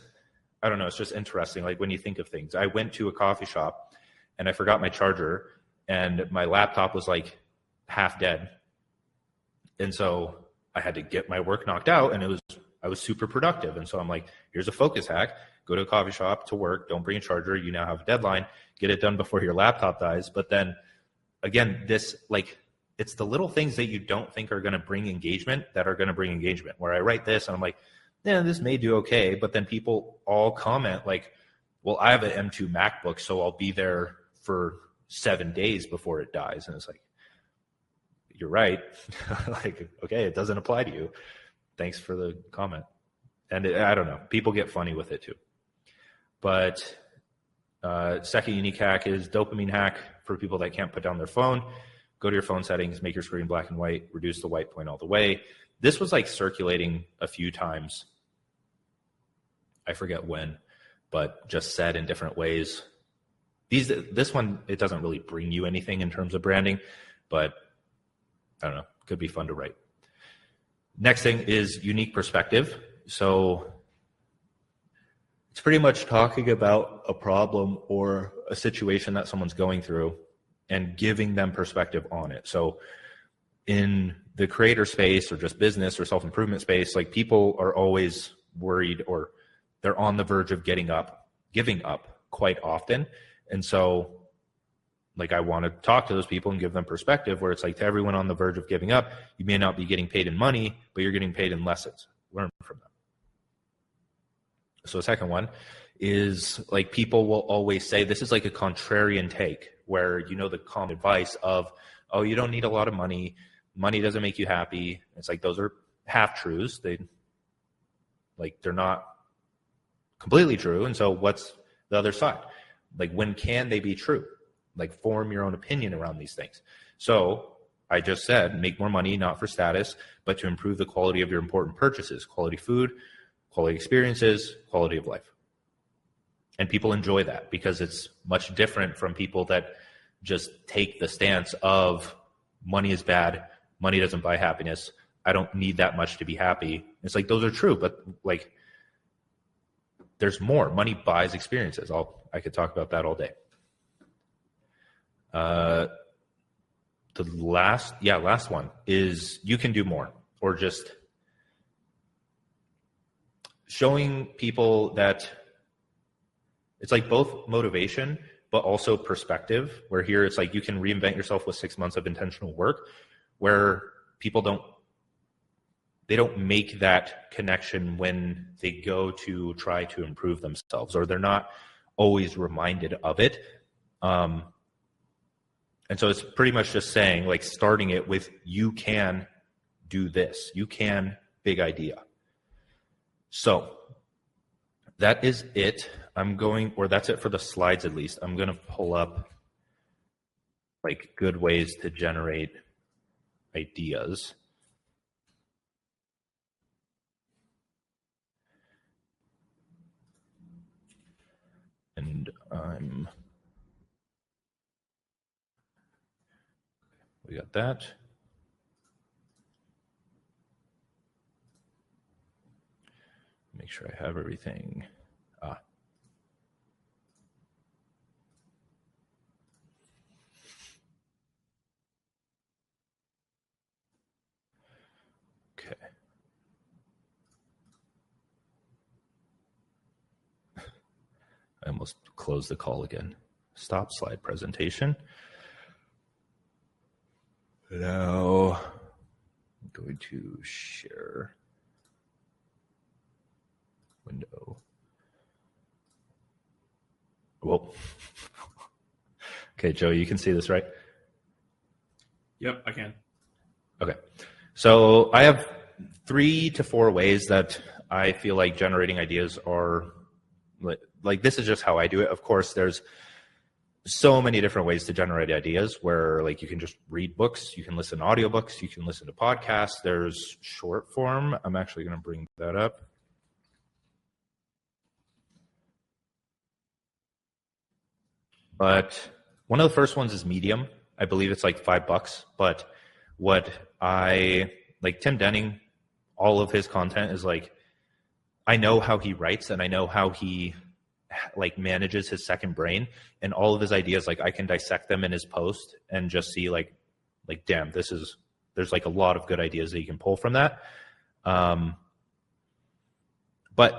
I don't know, it's just interesting. Like when you think of things, I went to a coffee shop and I forgot my charger and my laptop was like half dead. And so I had to get my work knocked out, and I was super productive. And so I'm like, here's a focus hack. Go to a coffee shop to work. Don't bring a charger. You now have a deadline. Get it done before your laptop dies. But then again, it's the little things that you don't think are going to bring engagement that are going to bring engagement, where I write this and I'm like, yeah, this may do okay. But then people all comment like, well, I have an M2 MacBook, so I'll be there for 7 days before it dies. And it's like, you're right. Like, okay, it doesn't apply to you. Thanks for the comment. And I don't know, people get funny with it too. But second unique hack is dopamine hack for people that can't put down their phone. Go to your phone settings, make your screen black and white, reduce the white point all the way. This was like circulating a few times. I forget when, but just said in different ways. This one, it doesn't really bring you anything in terms of branding, but I don't know, could be fun to write. Next thing is unique perspective. So it's pretty much talking about a problem or a situation that someone's going through and giving them perspective on it. So in the creator space or just business or self-improvement space, like people are always worried or they're on the verge of giving up quite often. And so like I want to talk to those people and give them perspective where it's like to everyone on the verge of giving up, you may not be getting paid in money, but you're getting paid in lessons. Learn from them. So the second one is like people will always say, this is like a contrarian take where, you know, the common advice of, oh, you don't need a lot of money. money doesn't make you happy. It's like those are half truths. They're not completely true. And so what's the other side? Like, when can they be true? Like, form your own opinion around these things. So I just said, make more money, not for status, but to improve the quality of your important purchases, quality food, quality experiences, quality of life. And people enjoy that because it's much different from people that just take the stance of money is bad, money doesn't buy happiness, I don't need that much to be happy. It's like, those are true, but like, there's more. Money buys experiences. I could talk about that all day. The last one is you can do more, or just showing people that it's like both motivation, but also perspective, where here it's like you can reinvent yourself with 6 months of intentional work, where people don't make that connection when they go to try to improve themselves, or they're not always reminded of it. And so it's pretty much just saying, like, starting it with, you can do this. You can, big idea. So that is it. That's it for the slides at least. I'm going to pull up like good ways to generate ideas. And we got that. Make sure I have everything. Okay. I almost closed the call again. Stop slide presentation. Now I'm going to share window. Whoa. Okay, Joe, you can see this, right? Yep, I can. Okay. So I have 3 to 4 ways that I feel like generating ideas are like this is just how I do it. Of course, there's so many different ways to generate ideas, where like you can just read books, you can listen to audiobooks, you can listen to podcasts. There's short form. I'm actually going to bring that up. But one of the first ones is Medium. I believe it's like $5. But what I like, Tim Denning, all of his content is like, I know how he writes and I know how he like manages his second brain, and all of his ideas, like I can dissect them in his post and just see like damn, there's like a lot of good ideas that you can pull from that. But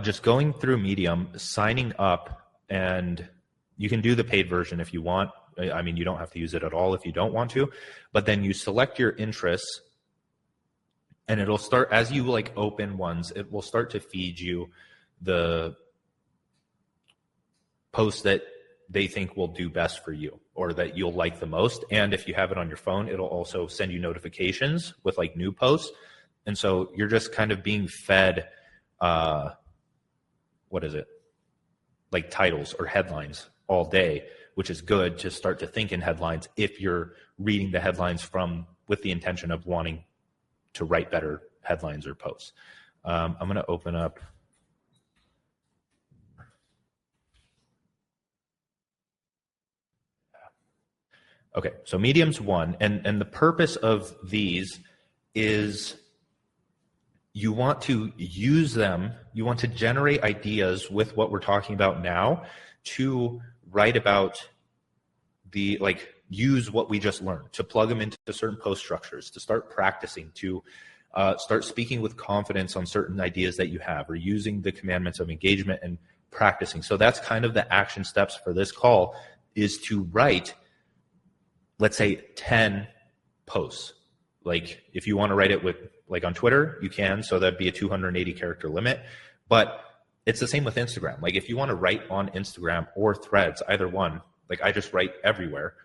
just going through Medium, signing up, and you can do the paid version if you want. I mean, you don't have to use it at all if you don't want to, but then you select your interests, and it'll start, as you like open ones, it will start to feed you the posts that they think will do best for you or that you'll like the most. And if you have it on your phone, it'll also send you notifications with like new posts. And so you're just kind of being fed, like titles or headlines all day, which is good to start to think in headlines if you're reading the headlines with the intention of wanting to write better headlines or posts. I'm going to open up. Okay, so Medium's one, and the purpose of these is you want to use them, you want to generate ideas with what we're talking about now to write about use what we just learned, to plug them into certain post structures, to start practicing, to start speaking with confidence on certain ideas that you have, or using the commandments of engagement and practicing. So that's kind of the action steps for this call, is to write, let's say 10 posts. Like if you want to write it with like on Twitter, you can, so that'd be a 280 character limit, but it's the same with Instagram. Like if you want to write on Instagram or Threads, either one, like I just write everywhere.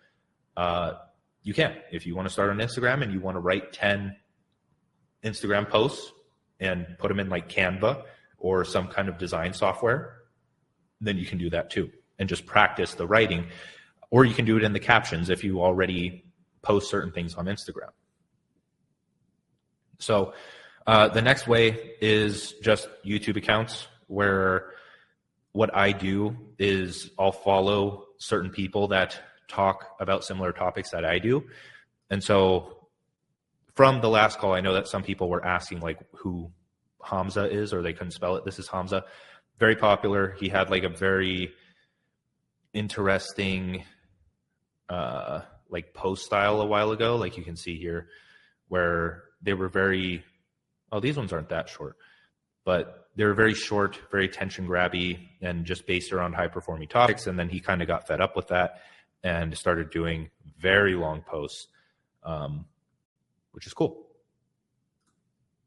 you can. If you want to start on Instagram and you want to write 10 Instagram posts and put them in like Canva or some kind of design software, then you can do that too and just practice the writing. Or you can do it in the captions if you already post certain things on Instagram. So the next way is just YouTube accounts, where what I do is I'll follow certain people that talk about similar topics that I do. And so from the last call, I know that some people were asking like who Hamza is, or they couldn't spell it. This is Hamza. Very popular. He had like a very interesting like post style a while ago, like you can see here, where they were very, oh, these ones aren't that short, but they were very short, very attention grabby, and just based around high performing topics. And then he kind of got fed up with that and started doing very long posts, which is cool.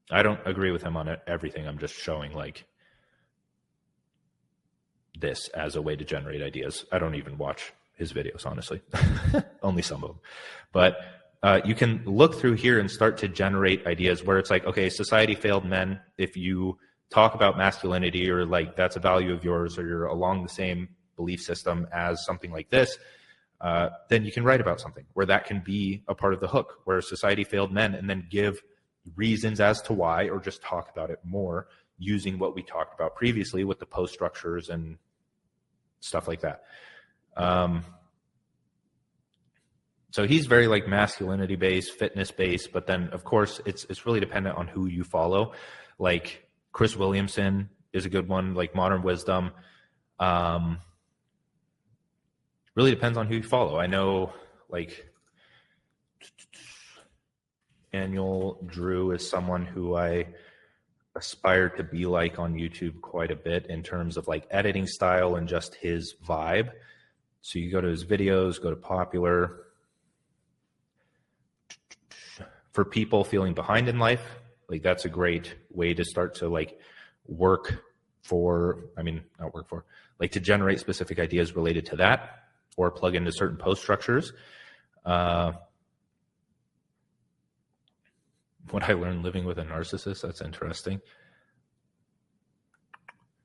I don't agree with him on everything. I'm just showing like this as a way to generate ideas. I don't even watch his videos, honestly. Only some of them. But you can look through here and start to generate ideas where it's like, okay, society failed men. If you talk about masculinity, or like that's a value of yours, or you're along the same belief system as something like this, then you can write about something where that can be a part of the hook, where society failed men, and then give reasons as to why, or just talk about it more using what we talked about previously with the post structures and stuff like that. So he's very like masculinity based, fitness based, but then of course it's really dependent on who you follow. Like Chris Williamson is a good one, like Modern Wisdom. Really depends on who you follow. I know like Daniel Drew is someone who I aspire to be like on YouTube quite a bit in terms of like editing style and just his vibe. So you go to his videos, go to popular. For people feeling behind in life, like that's a great way to start to like work for, I mean, not work for, like to generate specific ideas related to that, or plug into certain post structures. What I learned living with a narcissist, that's interesting.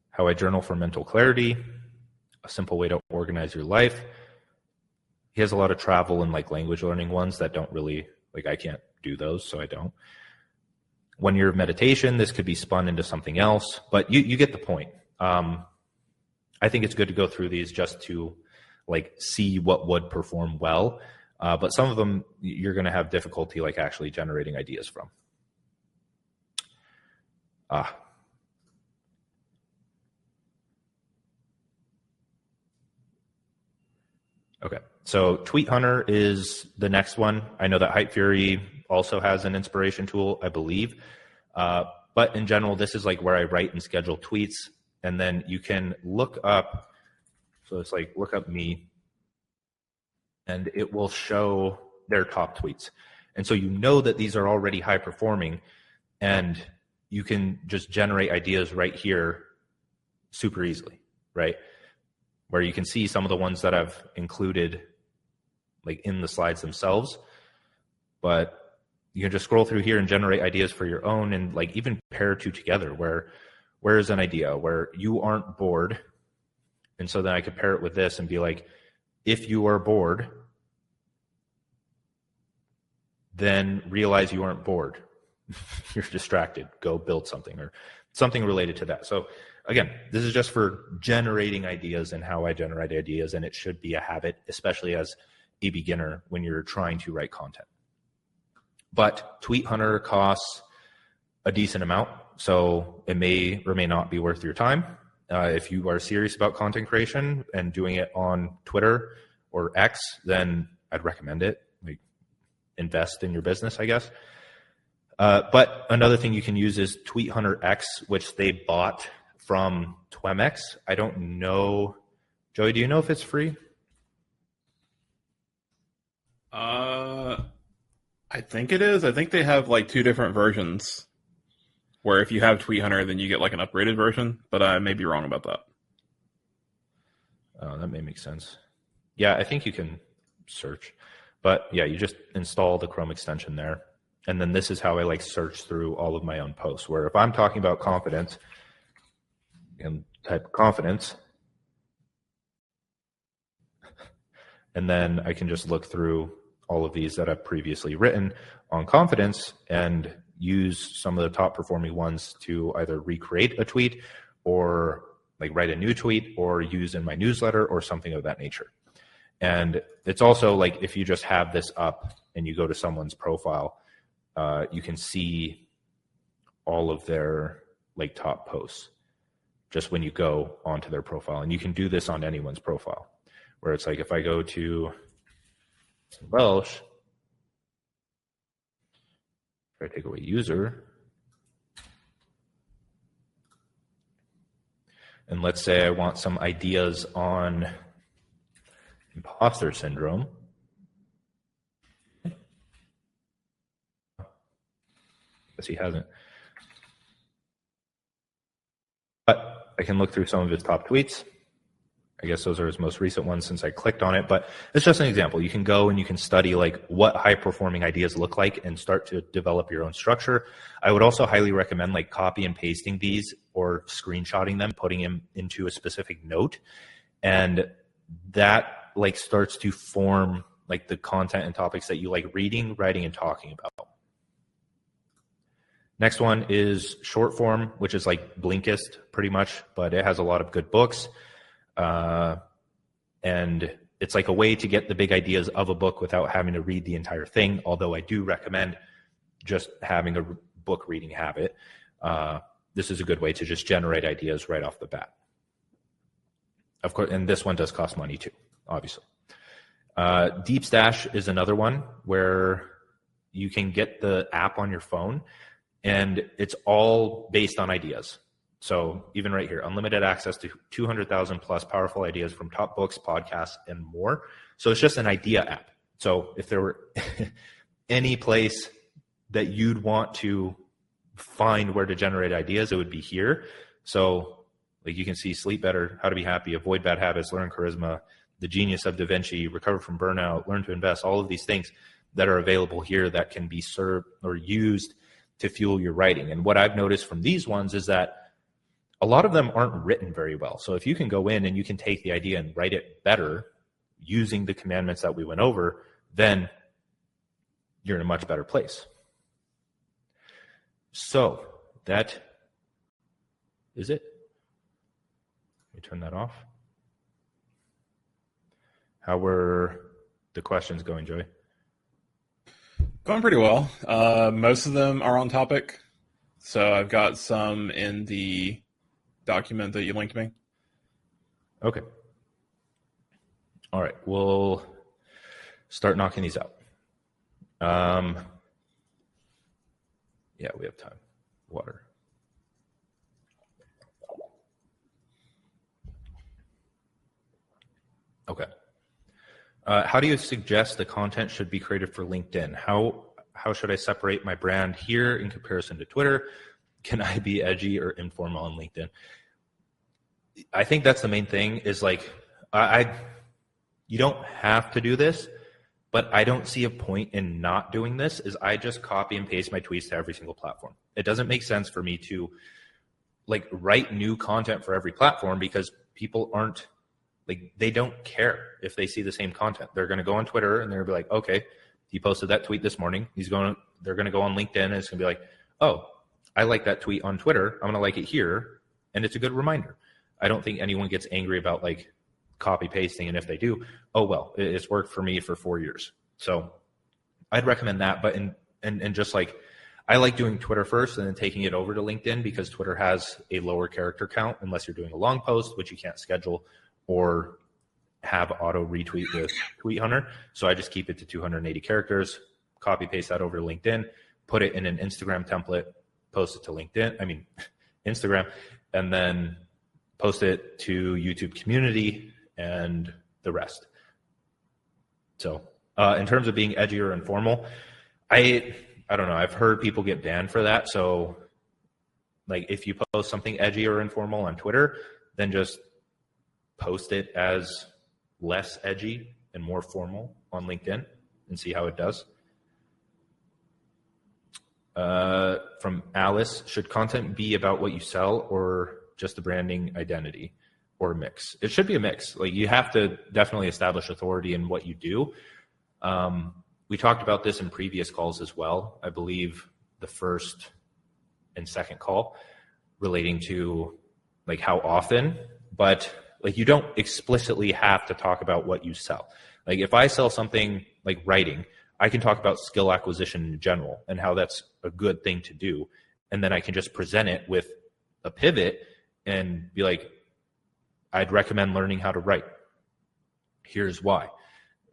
How I journal for mental clarity, a simple way to organize your life. He has a lot of travel and like language learning ones that don't really, like I can't do those, so I don't. 1 year of meditation, this could be spun into something else, but you get the point. I think it's good to go through these just to like see what would perform well. But some of them you're going to have difficulty like actually generating ideas from. Okay, so Tweet Hunter is the next one. I know that Hype Fury also has an inspiration tool, I believe. But in general, this is like where I write and schedule tweets. And then you can look up, so it's like look up me, and it will show their top tweets. And so you know that these are already high performing, and you can just generate ideas right here super easily, right? Where you can see some of the ones that I've included like in the slides themselves, but you can just scroll through here and generate ideas for your own, and like even pair two together where is an idea where you aren't bored. And so then I could pair it with this and be like, if you are bored, then realize you aren't bored. You're distracted. Go build something, or something related to that. So again, this is just for generating ideas and how I generate ideas, and it should be a habit, especially as a beginner when you're trying to write content. But Tweet Hunter costs a decent amount, so it may or may not be worth your time. If you are serious about content creation and doing it on Twitter or X, then I'd recommend it. Like, invest in your business, I guess. But another thing you can use is Tweet Hunter X, which they bought from Twemex. I don't know. Joey, do you know if it's free? I think it is. I think they have like two different versions, where if you have Tweet Hunter, then you get like an upgraded version, but I may be wrong about that. Oh, that may make sense. Yeah, I think you can search. But yeah, you just install the Chrome extension there. And then this is how I like search through all of my own posts, where if I'm talking about confidence, and type confidence, and then I can just look through all of these that I've previously written on confidence and use some of the top performing ones to either recreate a tweet or like write a new tweet or use in my newsletter or something of that nature. And it's also like if you just have this up and you go to someone's profile, you can see all of their like top posts just when you go onto their profile. And you can do this on anyone's profile, where it's like if I go to Welsh, if I take away user, and let's say I want some ideas on imposter syndrome. Guess he hasn't. But I can look through some of his top tweets. I guess those are his most recent ones since I clicked on it, but it's just an example. You can go and you can study like what high performing ideas look like and start to develop your own structure. I would also highly recommend like copy and pasting these or screenshotting them, putting them into a specific note. And that like starts to form like the content and topics that you like reading, writing, and talking about. Next one is short form, which is like Blinkist pretty much, but it has a lot of good books. And it's like a way to get the big ideas of a book without having to read the entire thing. Although I do recommend just having a book reading habit. This is a good way to just generate ideas right off the bat. Of course, and this one does cost money too, obviously. Deep Stash is another one where you can get the app on your phone and it's all based on ideas. So even right here, unlimited access to 200,000 plus powerful ideas from top books, podcasts, and more. So it's just an idea app. So if there were any place that you'd want to find where to generate ideas, it would be here. So like you can see Sleep Better, How to Be Happy, Avoid Bad Habits, Learn Charisma, The Genius of Da Vinci, Recover from Burnout, Learn to Invest, all of these things that are available here that can be served or used to fuel your writing. And what I've noticed from these ones is that a lot of them aren't written very well. So if you can go in and you can take the idea and write it better using the commandments that we went over, then you're in a much better place. So that is it. Let me turn that off. How were the questions going, Joey? Going pretty well. Most of them are on topic. So I've got some in the document that you linked me. Okay. All right. We'll start knocking these out. Yeah, we have time. Water. Okay. How do you suggest the content should be created for LinkedIn? How should I separate my brand here in comparison to Twitter? Can I be edgy or informal on LinkedIn? I think that's the main thing is like, you don't have to do this, but I don't see a point in not doing this is I just copy and paste my tweets to every single platform. It doesn't make sense for me to like write new content for every platform because people aren't like, they don't care if they see the same content. They're going to go on Twitter and they're going to be like, okay, he posted that tweet this morning. They're going to go on LinkedIn and it's going to be like, oh, I like that tweet on Twitter. I'm going to like it here. And it's a good reminder. I don't think anyone gets angry about like copy pasting. And if they do, oh, well, it's worked for me for 4 years. So I'd recommend that. But and just like, I like doing Twitter first and then taking it over to LinkedIn because Twitter has a lower character count unless you're doing a long post, which you can't schedule or have auto retweet with Tweet Hunter. So I just keep it to 280 characters, copy paste that over to LinkedIn, put it in an Instagram template, post it to Instagram, and then post it to YouTube community and the rest. So in terms of being edgy or informal, I don't know. I've heard people get banned for that. So like if you post something edgy or informal on Twitter, then just post it as less edgy and more formal on LinkedIn and see how it does. From Alice, should content be about what you sell or just the branding identity, or a mix? It should be a mix. Like, you have to definitely establish authority in what you do. We talked about this in previous calls as well. I believe the first and second call relating to like how often, but like you don't explicitly have to talk about what you sell. Like if I sell something like writing, I can talk about skill acquisition in general and how that's a good thing to do. And then I can just present it with a pivot and be like, I'd recommend learning how to write. Here's why.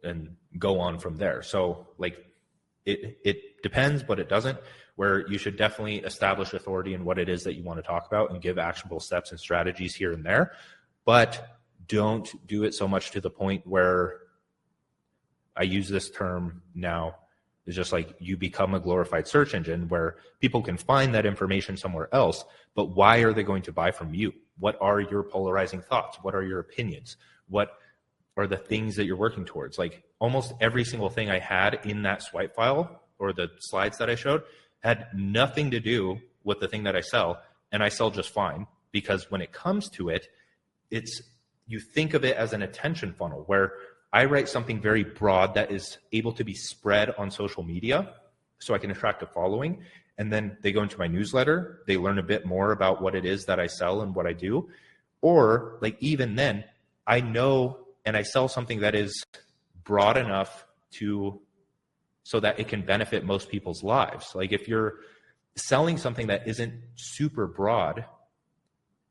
And go on from there. So like it depends, but it doesn't, where you should definitely establish authority in what it is that you want to talk about and give actionable steps and strategies here and there. But don't do it so much to the point where, I use this term now, is just like you become a glorified search engine where people can find that information somewhere else, but why are they going to buy from you? What are your polarizing thoughts? What are your opinions? What are the things that you're working towards? Like almost every single thing I had in that swipe file or the slides that I showed had nothing to do with the thing that I sell, and I sell just fine, because when it comes to it, you think of it as an attention funnel where I write something very broad that is able to be spread on social media so I can attract a following. And then they go into my newsletter, they learn a bit more about what it is that I sell and what I do. Or like even then, I know and I sell something that is broad enough so that it can benefit most people's lives. Like if you're selling something that isn't super broad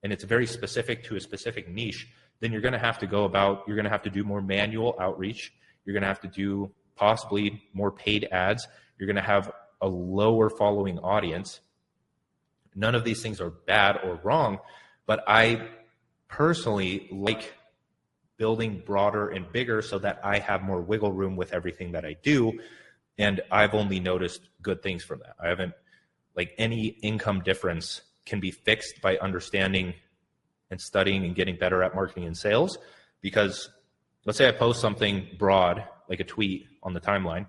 and it's very specific to a specific niche, then you're going to have to do more manual outreach. You're going to have to do possibly more paid ads. You're going to have a lower following audience. None of these things are bad or wrong, but I personally like building broader and bigger so that I have more wiggle room with everything that I do. And I've only noticed good things from that. I haven't, like, any income difference can be fixed by understanding and studying and getting better at marketing and sales. Because let's say I post something broad, like a tweet on the timeline,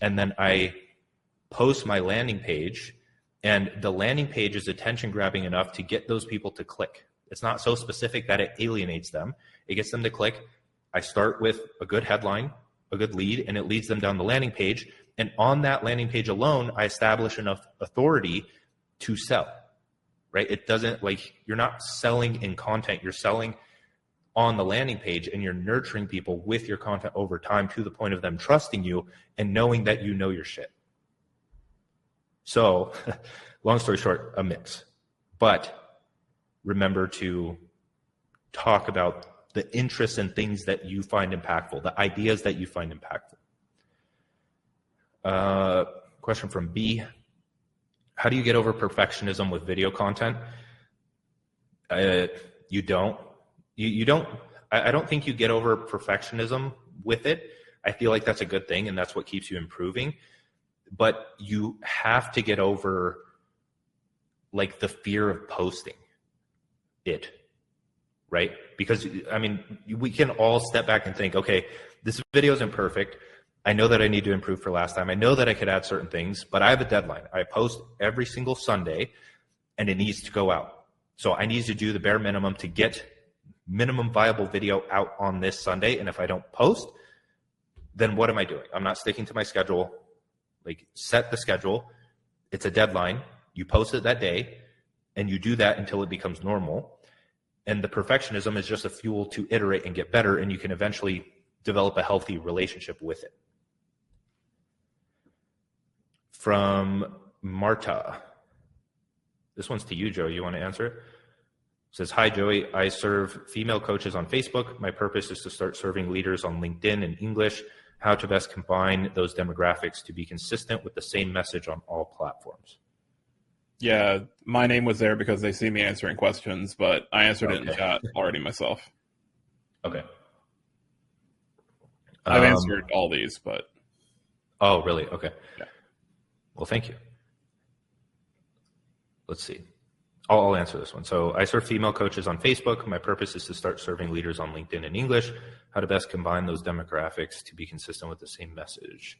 and then I post my landing page, and the landing page is attention grabbing enough to get those people to click. It's not so specific that it alienates them. It gets them to click. I start with a good headline, a good lead, and it leads them down the landing page. And on that landing page alone, I establish enough authority to sell. Right? It doesn't, like, you're not selling in content, you're selling on the landing page, and you're nurturing people with your content over time to the point of them trusting you and knowing that you know your shit. So, long story short, a mix. But remember to talk about the interests and things that you find impactful, the ideas that you find impactful. Question from B. How do you get over perfectionism with video content? You don't. You don't. I don't think you get over perfectionism with it. I feel like that's a good thing, and that's what keeps you improving. But you have to get over, like, the fear of posting it, right? Because, I mean, we can all step back and think, okay, this video isn't perfect. I know that I need to improve for last time. I know that I could add certain things, but I have a deadline. I post every single Sunday, and it needs to go out. So I need to do the bare minimum to get minimum viable video out on this Sunday. And if I don't post, then what am I doing? I'm not sticking to my schedule. Like, set the schedule. It's a deadline. You post it that day, and you do that until it becomes normal. And the perfectionism is just a fuel to iterate and get better, and you can eventually develop a healthy relationship with it. From Marta. This one's to you, Joey. You want to answer it? It says, hi, Joey. I serve female coaches on Facebook. My purpose is to start serving leaders on LinkedIn in English. How to best combine those demographics to be consistent with the same message on all platforms. Yeah, my name was there because they see me answering questions, but I answered it in the chat already myself. Okay. I've answered all these, but... Oh, really? Okay. Yeah. Well, thank you. Let's see. I'll answer this one. So I serve female coaches on Facebook. My purpose is to start serving leaders on LinkedIn in English. How to best combine those demographics to be consistent with the same message.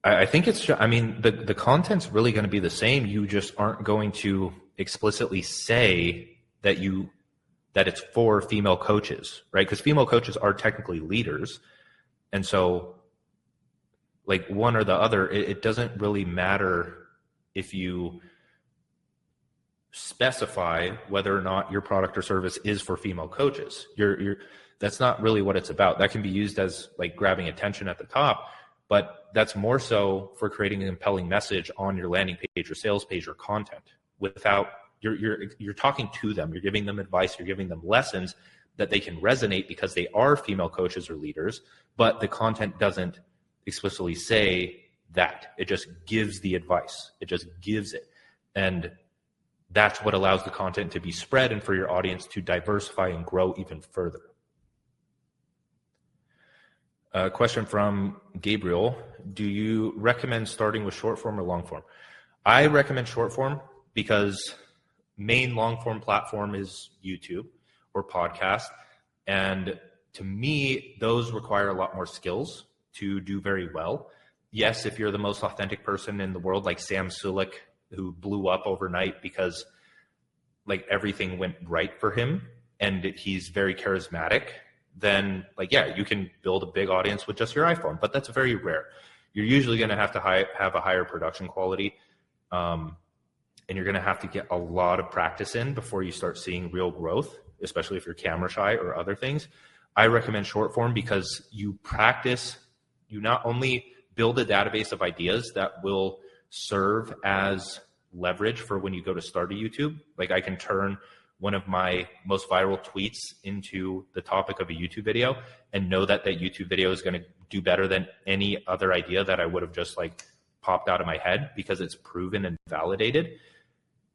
I think I mean, the content's really going to be the same. You just aren't going to explicitly say that it's for female coaches, right? Because female coaches are technically leaders. And so like one or the other, it doesn't really matter if you specify whether or not your product or service is for female coaches. That's not really what it's about. That can be used as like grabbing attention at the top, but that's more so for creating a compelling message on your landing page or sales page or content. Without you're talking to them, you're giving them advice, you're giving them lessons that they can resonate because they are female coaches or leaders, but the content doesn't explicitly say that. It just gives the advice. It just gives it. And that's what allows the content to be spread and for your audience to diversify and grow even further. A question from Gabriel. Do you recommend starting with short form or long form? I recommend short form because main long form platform is YouTube or podcast. And to me, those require a lot more skills to do very well. Yes, if you're the most authentic person in the world, like Sam Sulek, who blew up overnight because like everything went right for him and he's very charismatic, then like, yeah, you can build a big audience with just your iPhone, but that's very rare. You're usually going to have a higher production quality. And you're going to have to get a lot of practice in before you start seeing real growth, especially if you're camera shy or other things. I recommend short form because you not only build a database of ideas that will serve as leverage for when you go to start a YouTube. Like I can turn one of my most viral tweets into the topic of a YouTube video and know that YouTube video is going to do better than any other idea that I would have just like popped out of my head because it's proven and validated.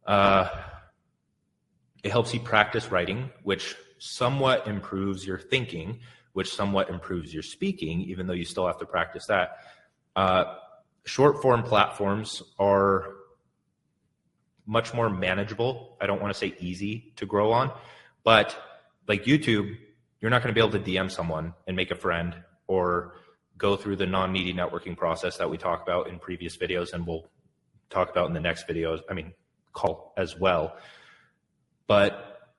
It helps you practice writing, which somewhat improves your thinking, which somewhat improves your speaking, even though you still have to practice that. Short form platforms are much more manageable. I don't want to say easy to grow on, but like YouTube, you're not going to be able to DM someone and make a friend or go through the non-media networking process that we talk about in previous videos and we'll talk about in the next videos. Call as well. But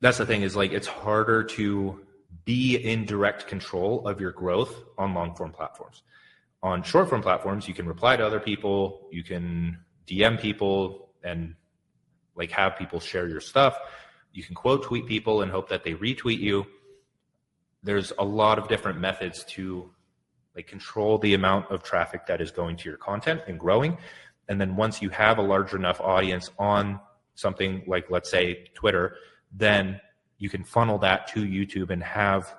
that's the thing is like, it's harder to be in direct control of your growth on long form platforms. On short form platforms, you can reply to other people, you can DM people and like have people share your stuff. You can quote tweet people and hope that they retweet you. There's a lot of different methods to like control the amount of traffic that is going to your content and growing. And then once you have a large enough audience on something like, let's say, Twitter, then you can funnel that to YouTube and have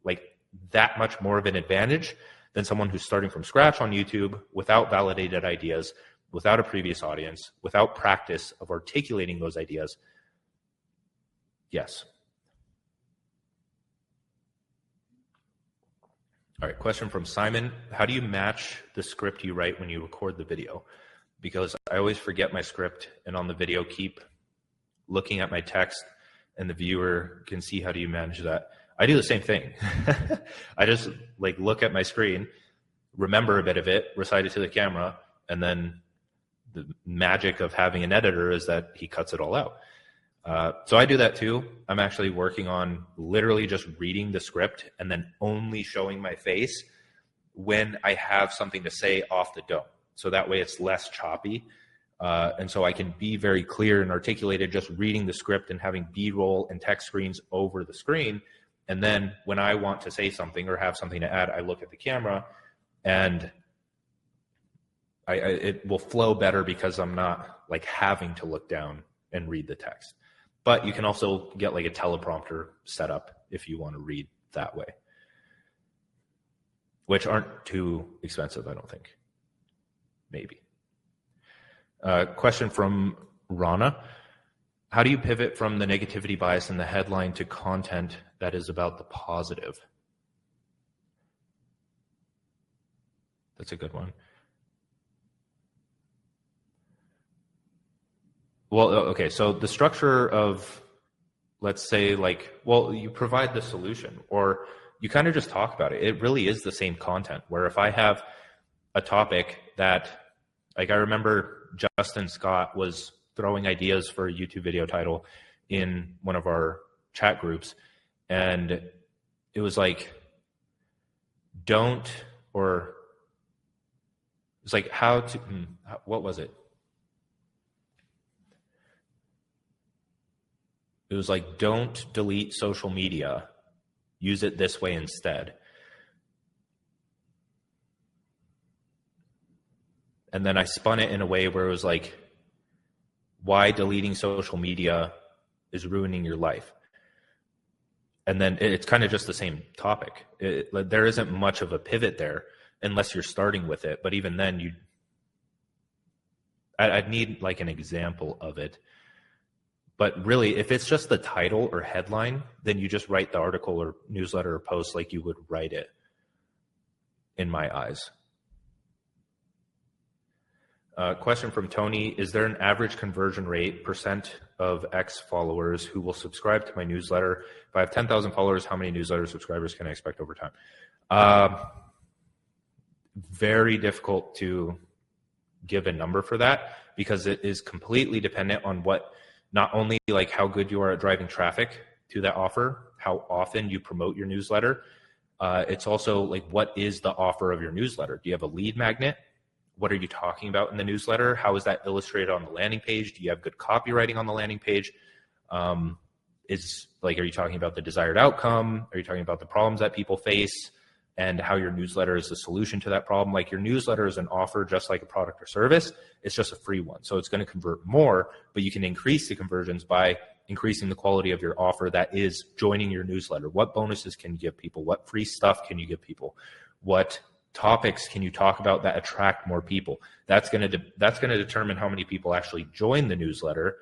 like that much more of an advantage than someone who's starting from scratch on YouTube without validated ideas, without a previous audience, without practice of articulating those ideas. Yes. All right, question from Simon. How do you match the script you write when you record the video? Because I always forget my script and on the video keep looking at my text and the viewer can see. How do you manage that? I do the same thing. I just like look at my screen, remember a bit of it, recite it to the camera, and then the magic of having an editor is that he cuts it all out. So I do that too. I'm actually working on literally just reading the script and then only showing my face when I have something to say off the dome. So that way it's less choppy. And so I can be very clear and articulated just reading the script and having B-roll and text screens over the screen. And then when I want to say something or have something to add, I look at the camera and it will flow better because I'm not like having to look down and read the text. But you can also get like a teleprompter set up if you want to read that way, which aren't too expensive, I don't think. Maybe. Question from Rana. How do you pivot from the negativity bias in the headline to content that is about the positive? That's a good one. Well, okay, so the structure of, let's say, like, well, you provide the solution or you kind of just talk about it. It really is the same content where if I have a topic that, like, I remember Justin Scott was throwing ideas for a YouTube video title in one of our chat groups, and it was like, it's like what was it? It was like, don't delete social media, use it this way instead. And then I spun it in a way where it was like, why deleting social media is ruining your life. And then it's kind of just the same topic. There isn't much of a pivot there unless you're starting with it. But even then, I'd need like an example of it. But really, if it's just the title or headline, then you just write the article or newsletter or post like you would write it, in my eyes. Question from Tony: is there an average conversion rate, % of X followers who will subscribe to my newsletter? If I have 10,000 followers, how many newsletter subscribers can I expect over time? Very difficult to give a number for that, because it is completely dependent on not only like how good you are at driving traffic to that offer, how often you promote your newsletter. It's also like, what is the offer of your newsletter? Do you have a lead magnet? What are you talking about in the newsletter? How is that illustrated on the landing page? Do you have good copywriting on the landing page? Are you talking about the desired outcome? Are you talking about the problems that people face and how your newsletter is the solution to that problem? Like, your newsletter is an offer just like a product or service. It's just a free one. So it's going to convert more, but you can increase the conversions by increasing the quality of your offer that is joining your newsletter. What bonuses can you give people? What free stuff can you give people? What topics can you talk about that attract more people? That's going to determine how many people actually join the newsletter.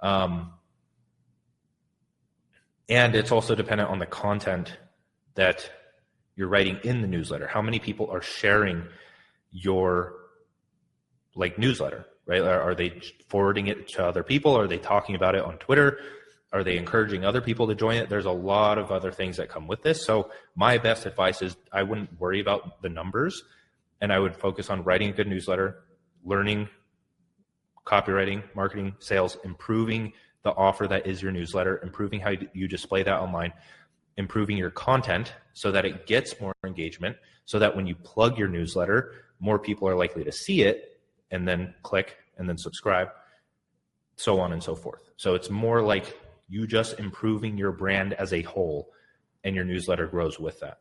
And it's also dependent on the content that you're writing in the newsletter. How many people are sharing your newsletter, right? Are they forwarding it to other people? Are they talking about it on Twitter? Are they encouraging other people to join it? There's a lot of other things that come with this. So my best advice is I wouldn't worry about the numbers, and I would focus on writing a good newsletter, learning copywriting, marketing, sales, improving the offer that is your newsletter, improving how you display that online, improving your content so that it gets more engagement, so that when you plug your newsletter, more people are likely to see it and then click and then subscribe, so on and so forth. So it's more like you just improving your brand as a whole, and your newsletter grows with that.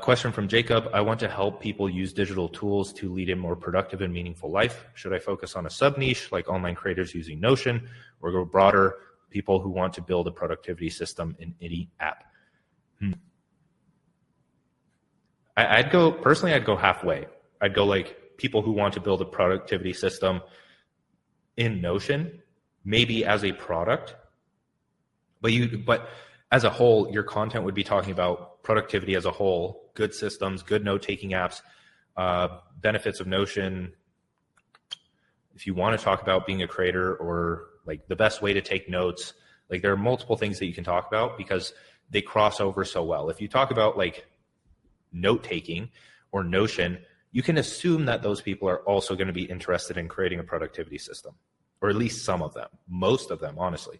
Question from Jacob: I want to help people use digital tools to lead a more productive and meaningful life. Should I focus on a sub-niche like online creators using Notion, or go broader, people who want to build a productivity system in any app? I'd go halfway. I'd go like people who want to build a productivity system in Notion, maybe as a product, but as a whole, your content would be talking about productivity as a whole, good systems, good note-taking apps, benefits of Notion. If you want to talk about being a creator or like the best way to take notes, like there are multiple things that you can talk about because they cross over so well. If you talk about like note-taking or Notion, you can assume that those people are also going to be interested in creating a productivity system, or at least some of them, most of them, honestly.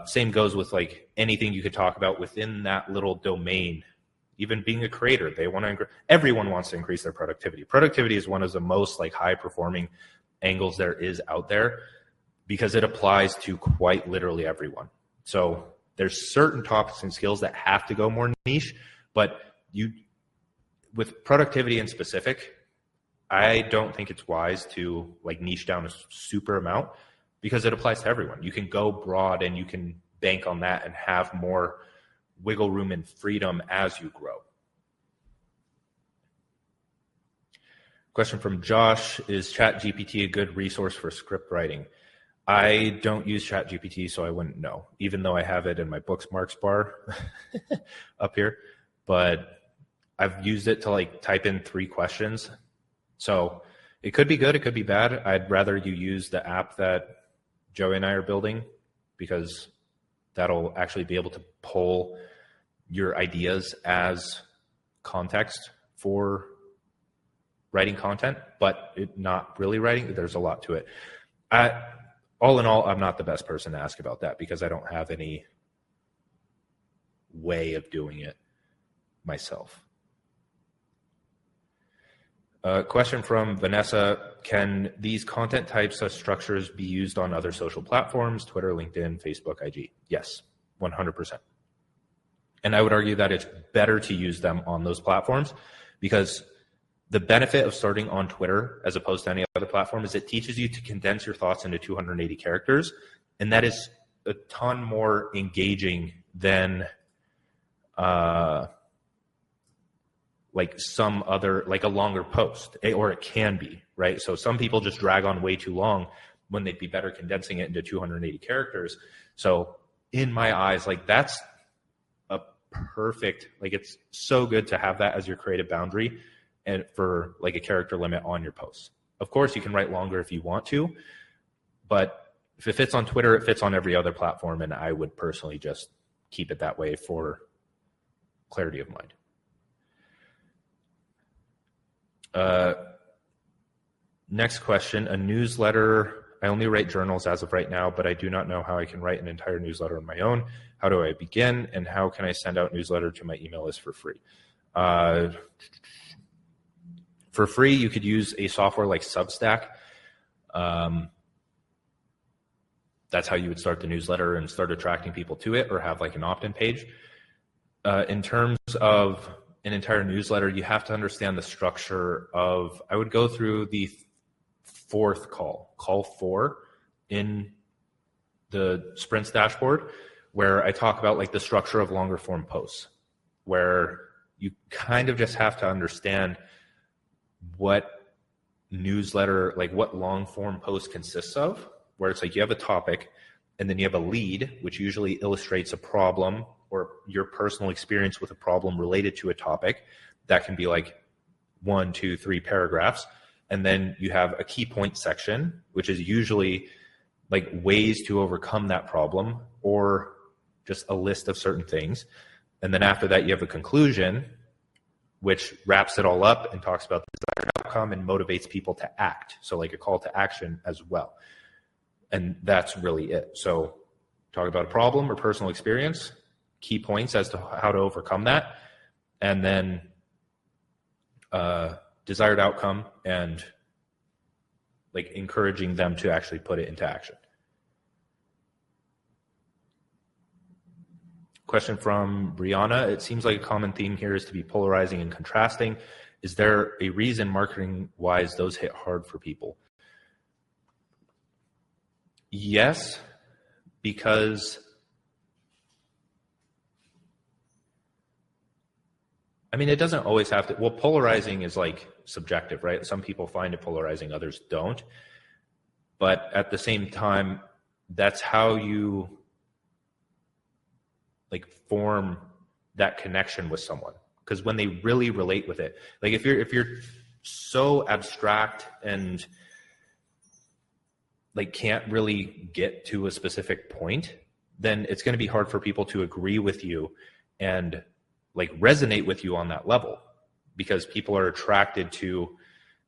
Same goes with like anything you could talk about within that little domain. Even being a creator, everyone wants to increase their productivity. Productivity is one of the most like high performing angles there is out there because it applies to quite literally everyone. So there's certain topics and skills that have to go more niche, but with productivity in specific, I don't think it's wise to like niche down a super amount because it applies to everyone. You can go broad and you can bank on that and have more wiggle room and freedom as you grow. Question from Josh: is ChatGPT a good resource for script writing? I don't use ChatGPT, so I wouldn't know, even though I have it in my bookmarks bar up here. But I've used it to like type in 3 questions. So it could be good, it could be bad. I'd rather you use the app that Joey and I are building because that'll actually be able to pull your ideas as context for writing content, but not really writing. There's a lot to it. All in all, I'm not the best person to ask about that because I don't have any way of doing it myself. Question from Vanessa: can these content types or structures be used on other social platforms, Twitter, LinkedIn, Facebook, IG? Yes, 100%. And I would argue that it's better to use them on those platforms because the benefit of starting on Twitter as opposed to any other platform is it teaches you to condense your thoughts into 280 characters. And that is a ton more engaging than like some other, like a longer post, or it can be, right? So some people just drag on way too long when they'd be better condensing it into 280 characters. So in my eyes, like that's a perfect, like it's so good to have that as your creative boundary and for like a character limit on your posts. Of course, you can write longer if you want to, but if it fits on Twitter, it fits on every other platform, and I would personally just keep it that way for clarity of mind. Next question, a newsletter. I only write journals as of right now, but I do not know how I can write an entire newsletter on my own. How do I begin, and how can I send out newsletter to my email list for free? For free, you could use a software like Substack. That's how you would start the newsletter and start attracting people to it, or have like an opt-in page. In terms of an entire newsletter, you have to understand the structure of, I would go through the fourth call 4 in the Sprints dashboard, where I talk about like the structure of longer form posts, where you kind of just have to understand what newsletter, like what long form post consists of, where it's like you have a topic and then you have a lead, which usually illustrates a problem or your personal experience with a problem related to a topic. That can be like 1, 2, 3 paragraphs. And then you have a key point section, which is usually like ways to overcome that problem or just a list of certain things. And then after that, you have a conclusion, which wraps it all up and talks about the desired outcome and motivates people to act. So like a call to action as well. And that's really it. So talk about a problem or personal experience, key points as to how to overcome that, and then desired outcome and like encouraging them to actually put it into action. Question from Brianna. It seems like a common theme here is to be polarizing and contrasting. Is there a reason marketing wise those hit hard for people? Yes, because I mean, it doesn't always have to, well, polarizing is like subjective, right? Some people find it polarizing, others don't. But at the same time, that's how you like form that connection with someone. Because when they really relate with it, like if you're so abstract and like can't really get to a specific point, then it's going to be hard for people to agree with you and like resonate with you on that level, because people are attracted to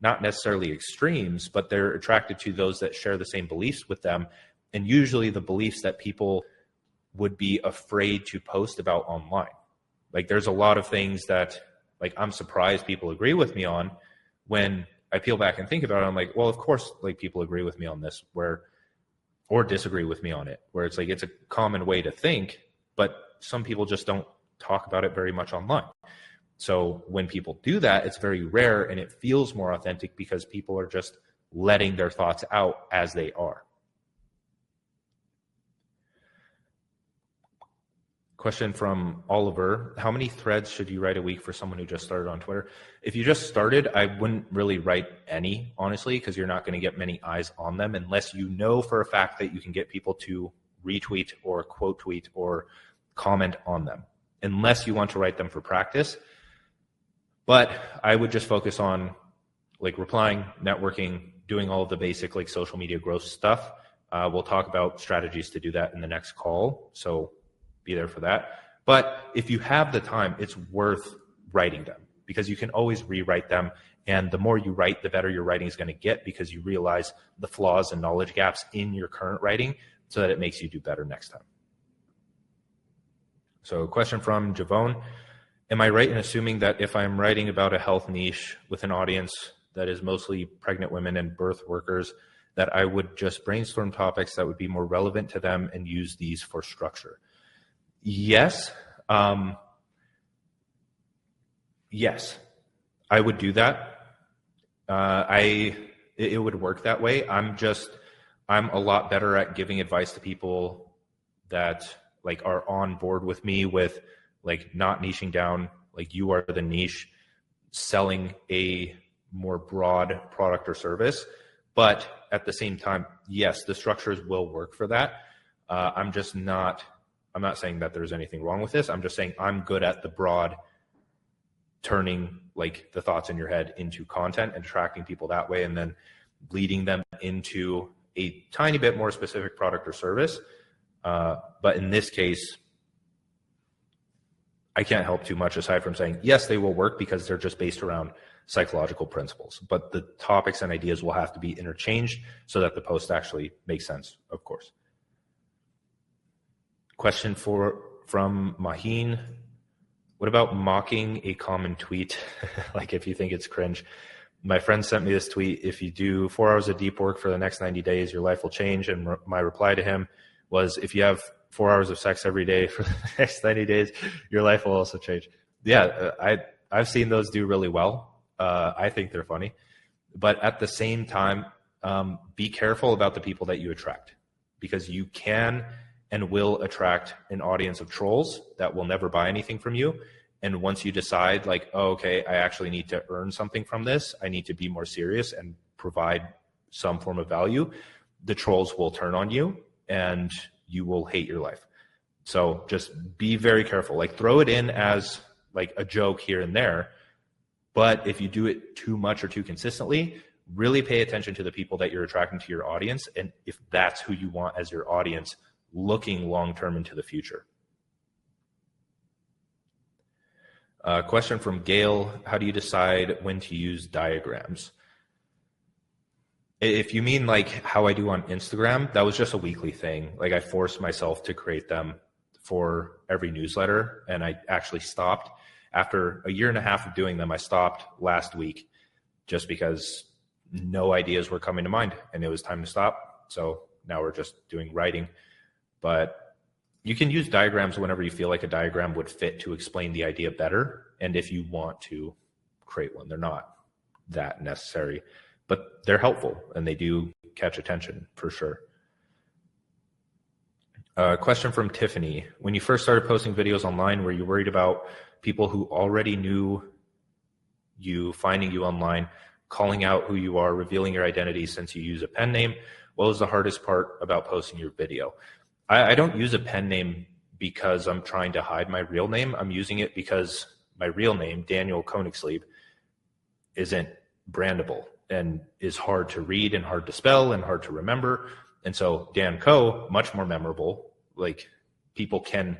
not necessarily extremes, but they're attracted to those that share the same beliefs with them. And usually the beliefs that people would be afraid to post about online. Like there's a lot of things that like I'm surprised people agree with me on. When I peel back and think about it, I'm like, well, of course, like people agree with me on this, or disagree with me on it, where it's like it's a common way to think, but some people just don't talk about it very much online. So when people do that, it's very rare and it feels more authentic because people are just letting their thoughts out as they are. Question from Oliver. How many threads should you write a week for someone who just started on Twitter? If you just started, I wouldn't really write any, honestly, because you're not going to get many eyes on them unless you know for a fact that you can get people to retweet or quote tweet or comment on them, unless you want to write them for practice. But I would just focus on like replying, networking, doing all of the basic like social media growth stuff. We'll talk about strategies to do that in the next call. So be there for that. But if you have the time, it's worth writing them. because you can always rewrite them. And the more you write, the better your writing is going to get, because you realize the flaws and knowledge gaps in your current writing so that it makes you do better next time. So a question from Javone. Am I right in assuming that if I'm writing about a health niche with an audience that is mostly pregnant women and birth workers, that I would just brainstorm topics that would be more relevant to them and use these for structure? Yes. Yes, I would do that. It would work that way. I'm a lot better at giving advice to people that like are on board with me with like not niching down, like you are the niche, selling a more broad product or service. But at the same time, yes, the structures will work for that. I'm not saying that there's anything wrong with this. I'm just saying I'm good at the broad, turning like the thoughts in your head into content and attracting people that way, and then leading them into a tiny bit more specific product or service. But in this case, I can't help too much aside from saying, yes, they will work because they're just based around psychological principles. But the topics and ideas will have to be interchanged so that the post actually makes sense, of course. Question from Maheen. What about mocking a common tweet? Like if you think it's cringe. My friend sent me this tweet. If you do 4 hours of deep work for the next 90 days, your life will change. And my reply to him was, if you have 4 hours of sex every day for the next 90 days, your life will also change. Yeah, I've seen those do really well. I think they're funny. But at the same time, be careful about the people that you attract, because you can and will attract an audience of trolls that will never buy anything from you. And once you decide like, oh, okay, I actually need to earn something from this, I need to be more serious and provide some form of value, the trolls will turn on you and you will hate your life. So just be very careful. Like throw it in as like a joke here and there. But if you do it too much or too consistently, really pay attention to the people that you're attracting to your audience. And if that's who you want as your audience, looking long-term into the future. Question from Gail. How do you decide when to use diagrams? If you mean like how I do on Instagram, that was just a weekly thing. Like I forced myself to create them for every newsletter, and I actually stopped. After a year and a half of doing them, I stopped last week just because no ideas were coming to mind and it was time to stop. So now we're just doing writing. But you can use diagrams whenever you feel like a diagram would fit to explain the idea better. And if you want to create one, they're not that necessary, but they're helpful and they do catch attention for sure. Question from Tiffany. When you first started posting videos online, were you worried about people who already knew you finding you online, calling out who you are, revealing your identity since you use a pen name? What was the hardest part about posting your video? I don't use a pen name because I'm trying to hide my real name. I'm using it because my real name, Daniel Koenigslieb, isn't brandable and is hard to read and hard to spell and hard to remember. And so Dan Co, much more memorable. Like people can,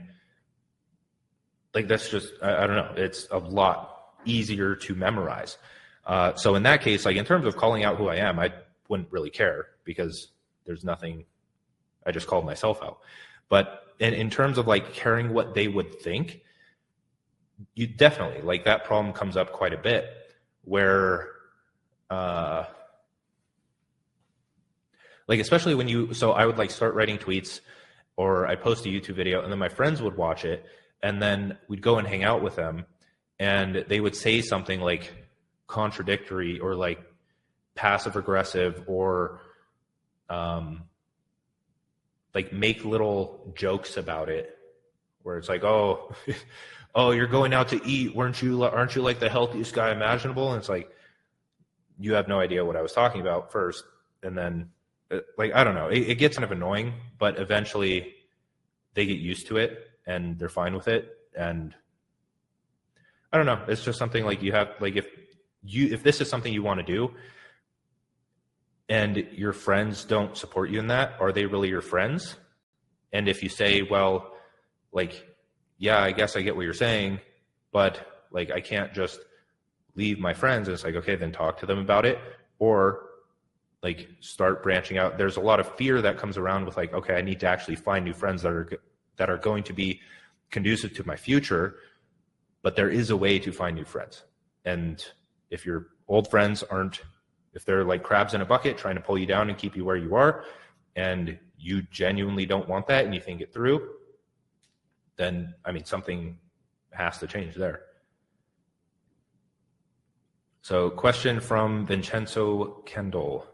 like that's just, I don't know, it's a lot easier to memorize. So in that case, like in terms of calling out who I am, I wouldn't really care because there's nothing, I just called myself out. But in terms of like caring what they would think, you definitely, like that problem comes up quite a bit where, like especially when you, so I would like start writing tweets or I post a YouTube video and then my friends would watch it and then we'd go and hang out with them and they would say something like contradictory or like passive aggressive or like make little jokes about it where it's like, oh, you're going out to eat. Aren't you like the healthiest guy imaginable? And it's like, you have no idea what I was talking about first. And then like, I don't know, it gets kind of annoying, but eventually they get used to it and they're fine with it. And I don't know, it's just something like you have, like if this is something you want to do and your friends don't support you in that, are they really your friends? And if you say, well, like, yeah, I guess I get what you're saying, but like, I can't just leave my friends, and it's like, okay, then talk to them about it, or like start branching out. There's a lot of fear that comes around with like, okay, I need to actually find new friends that are going to be conducive to my future. But there is a way to find new friends. And if your old friends if they're like crabs in a bucket trying to pull you down and keep you where you are, and you genuinely don't want that and you think it through, then, I mean, something has to change there. So question from Vincenzo Kendall.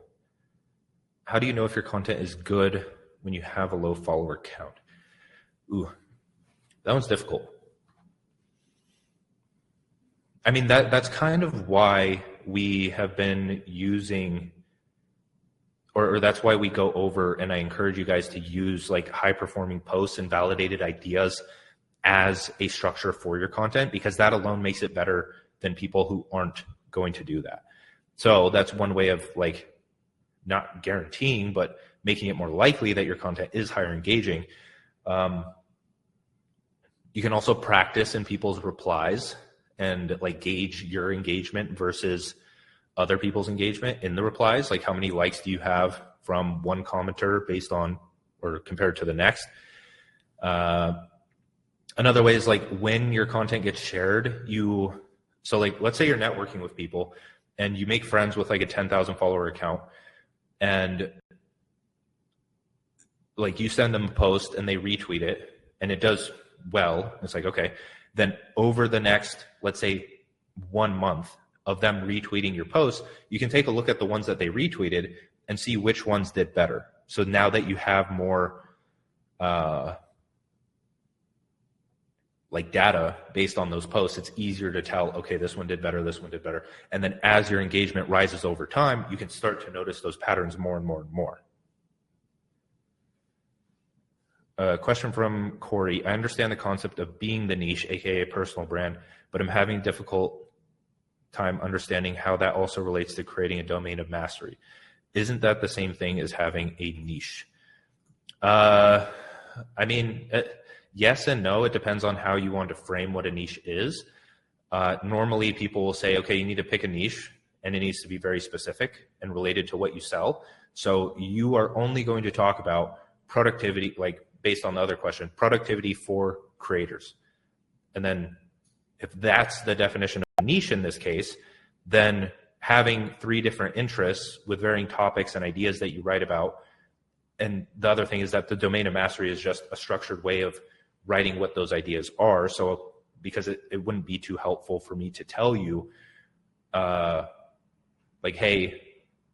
How do you know if your content is good when you have a low follower count? Ooh, that one's difficult. I mean, that's kind of why we have been using, or that's why we go over, and I encourage you guys to use like high performing posts and validated ideas as a structure for your content, because that alone makes it better than people who aren't going to do that. So that's one way of like not guaranteeing, but making it more likely that your content is higher engaging. You can also practice in people's replies and like gauge your engagement versus other people's engagement in the replies. Like how many likes do you have from one commenter based on or compared to the next? Another way is like when your content gets shared, so like let's say you're networking with people and you make friends with like a 10,000 follower account, and like you send them a post and they retweet it and it does well. It's like, okay, then over the next, let's say 1 month of them retweeting your post, you can take a look at the ones that they retweeted and see which ones did better. So now that you have more like data based on those posts, it's easier to tell, okay, this one did better, this one did better. And then as your engagement rises over time, you can start to notice those patterns more and more and more. Question from Corey. I understand the concept of being the niche, aka personal brand, but I'm having a difficult time understanding how that also relates to creating a domain of mastery. Isn't that the same thing as having a niche? I mean, yes and no. It depends on how you want to frame what a niche is. Normally people will say, okay, you need to pick a niche and it needs to be very specific and related to what you sell. So you are only going to talk about productivity, like based on the other question, productivity for creators. And then if that's the definition of a niche in this case, then having 3 different interests with varying topics and ideas that you write about. And the other thing is that the domain of mastery is just a structured way of writing what those ideas are. So because it wouldn't be too helpful for me to tell you, like, hey,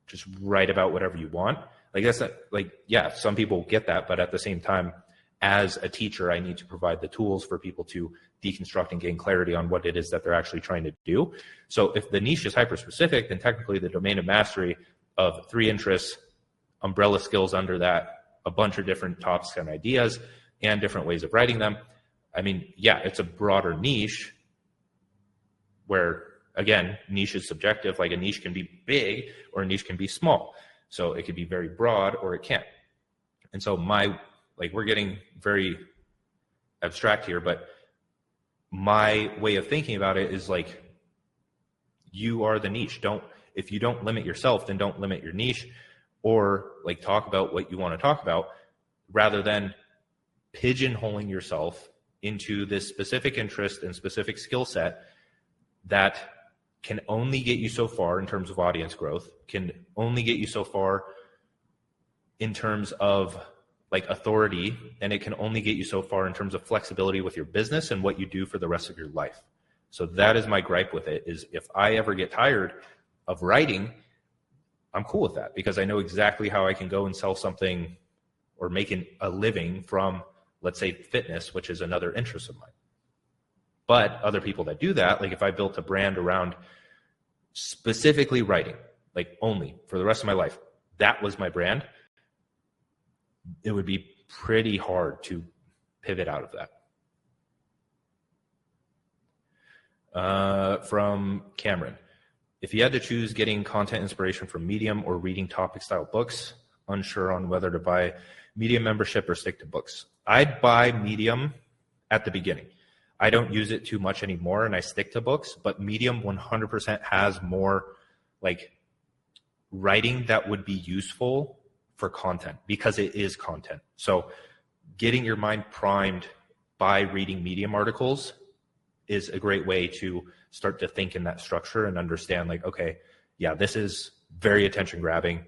just write about whatever you want. Like that's not, like, yeah, some people get that, but at the same time, as a teacher, I need to provide the tools for people to deconstruct and gain clarity on what it is that they're actually trying to do. So if the niche is hyper-specific, then technically the domain of mastery of 3 interests, umbrella skills under that, a bunch of different topics and ideas, and different ways of writing them. I mean, yeah, it's a broader niche where, again, niche is subjective. Like a niche can be big or a niche can be small. So it could be very broad or it can't. And so we're getting very abstract here, but my way of thinking about it is like, you are the niche. If you don't limit yourself, then don't limit your niche, or like talk about what you want to talk about rather than pigeonholing yourself into this specific interest and specific skill set that can only get you so far in terms of audience growth, can only get you so far in terms of like authority, and it can only get you so far in terms of flexibility with your business and what you do for the rest of your life. So that is my gripe with it, is if I ever get tired of writing, I'm cool with that because I know exactly how I can go and sell something or make a living from, let's say, fitness, which is another interest of mine. But other people that do that, like if I built a brand around specifically writing, like only for the rest of my life, that was my brand, it would be pretty hard to pivot out of that. From Cameron. If you had to choose getting content inspiration from Medium or reading topic style books, unsure on whether to buy Medium membership or stick to books, I'd buy Medium at the beginning. I don't use it too much anymore and I stick to books, but Medium 100% has more like writing that would be useful for content because it is content. So getting your mind primed by reading Medium articles is a great way to start to think in that structure and understand like, okay, yeah, this is very attention grabbing.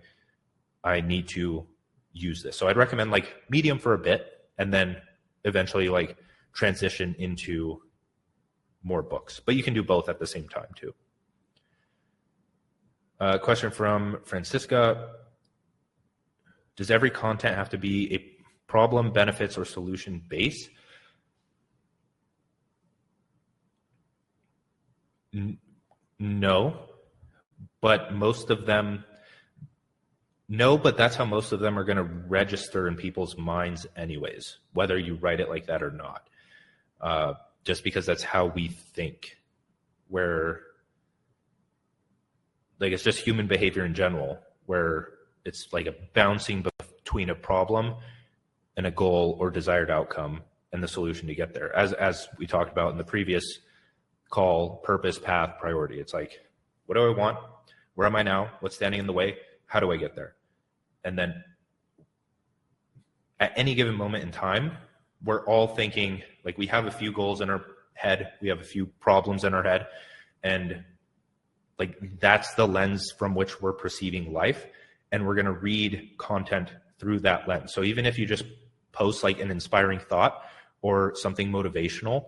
I need to use this. So I'd recommend like Medium for a bit and then eventually like transition into more books, but you can do both at the same time too. Question from Francisca. Does every content have to be a problem, benefits, or solution based? No, but most of them, no, but that's how most of them are going to register in people's minds anyways, whether you write it like that or not. Just because that's how we think, where like it's just human behavior in general, where it's like a bouncing between a problem and a goal or desired outcome and the solution to get there. As we talked about in the previous call, purpose, path, priority. It's like, what do I want? Where am I now? What's standing in the way? How do I get there? And then at any given moment in time, we're all thinking, like we have a few goals in our head, we have a few problems in our head, and like that's the lens from which we're perceiving life, and we're going to read content through that lens. So even if you just post like an inspiring thought or something motivational,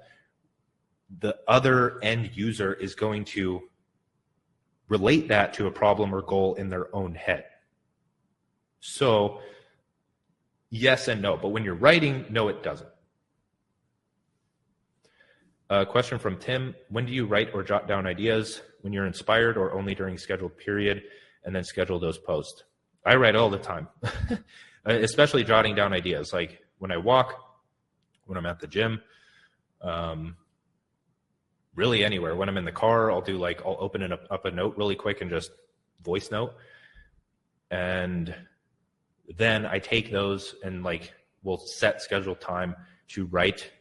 the other end user is going to relate that to a problem or goal in their own head. So yes and no, but when you're writing, no, it doesn't. Question from Tim. When do you write or jot down ideas? When you're inspired or only during scheduled period, and then schedule those posts? I write all the time, especially jotting down ideas. Like when I walk, when I'm at the gym, really anywhere. When I'm in the car, I'll open it up a note really quick and just voice note. And then I take those and like we'll set scheduled time to write,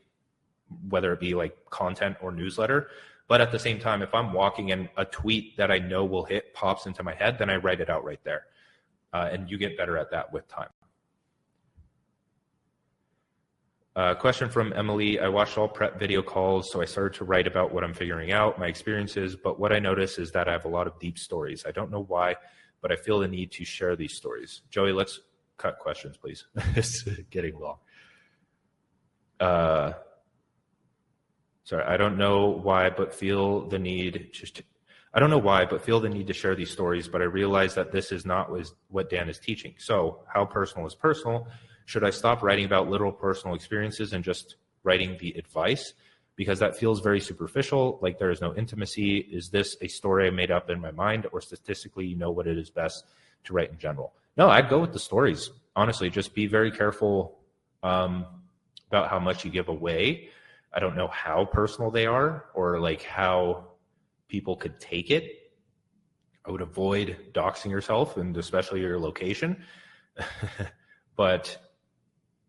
whether it be like content or newsletter. But at the same time, if I'm walking and a tweet that I know will hit pops into my head, then I write it out right there. And you get better at that with time. Question from Emily. I watched all prep video calls, so I started to write about what I'm figuring out, my experiences, but what I notice is that I have a lot of deep stories. I don't know why, but I feel the need to share these stories. Joey, let's cut questions, please. It's getting long. Sorry, I don't know why, but feel the need to share these stories, but I realize that this is not what Dan is teaching. So how personal is personal? Should I stop writing about literal personal experiences and just writing the advice? Because that feels very superficial, like there is no intimacy. Is this a story I made up in my mind, or statistically, you know what it is best to write in general? No, I'd go with the stories. Honestly, just be very careful about how much you give away. I don't know how personal they are or like how people could take it. I would avoid doxing yourself and especially your location. But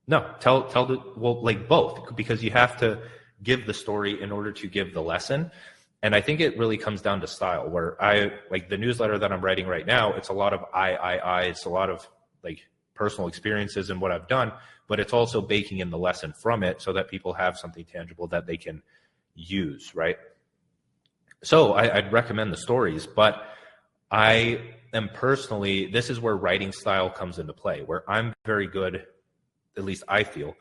no, like both, because you have to give the story in order to give the lesson. And I think it really comes down to style, where I like the newsletter that I'm writing right now. It's a lot of it's a lot of like personal experiences and what I've done, but it's also baking in the lesson from it so that people have something tangible that they can use, right? So I'd recommend the stories, but I am personally, this is where writing style comes into play, where I'm very good, at least I feel,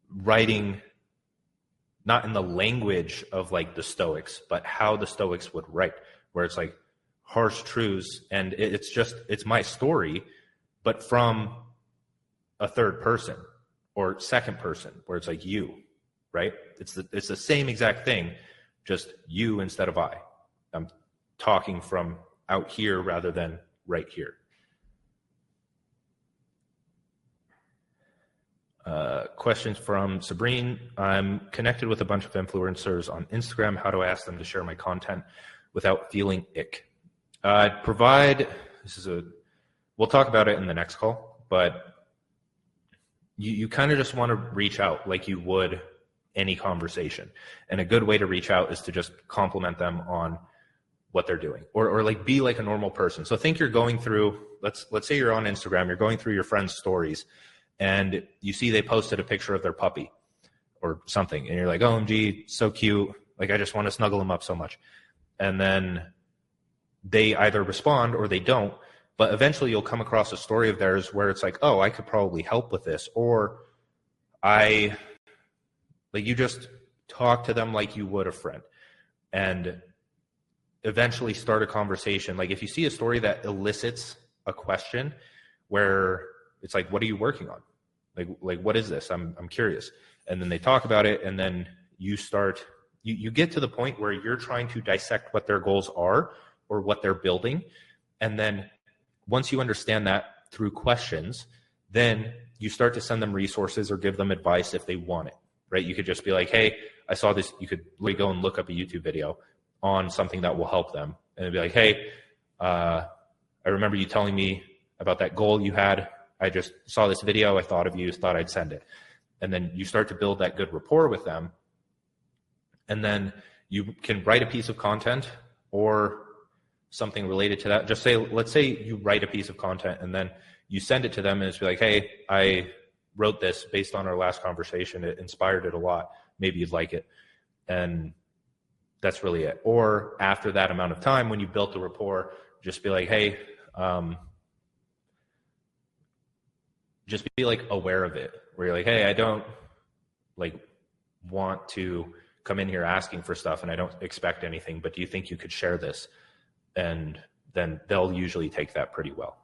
writing not in the language of like the Stoics, but how the Stoics would write, where it's like harsh truths, and it's my story, but from a third person or second person, where it's like you, right? It's the same exact thing, just you instead of I. I'm talking from out here rather than right here. Questions from Sabrine. I'm connected with a bunch of influencers on Instagram. How do I ask them to share my content without feeling ick? We'll talk about it in the next call, but you kind of just want to reach out like you would any conversation. And a good way to reach out is to just compliment them on what they're doing, or like be like a normal person. So think you're going through, let's say you're on Instagram, you're going through your friends' stories, and you see they posted a picture of their puppy or something, and you're like, OMG, so cute. Like, I just want to snuggle him up so much. And then they either respond or they don't, but eventually you'll come across a story of theirs where it's like, oh, I could probably help with this, or you just talk to them like you would a friend, and eventually start a conversation. Like, if you see a story that elicits a question where it's like, what are you working on? Like what is this? I'm curious. And then they talk about it, and then you start, you get to the point where you're trying to dissect what their goals are or what they're building. And then once you understand that through questions, then you start to send them resources or give them advice if they want it, right? You could just be like, hey, I saw this. You could really go and look up a YouTube video on something that will help them. And it'd be like, hey, I remember you telling me about that goal you had. I just saw this video. I thought of you, thought I'd send it. And then you start to build that good rapport with them. And then you can write a piece of content or something related to that. Just say, let's say you write a piece of content and then you send it to them, and it's like, hey, I wrote this based on our last conversation. It inspired it a lot. Maybe you'd like it. And that's really it. Or after that amount of time, when you built the rapport, just be like, hey, just be like aware of it, where you're like, hey, I don't like want to come in here asking for stuff and I don't expect anything, but do you think you could share this? And then they'll usually take that pretty well.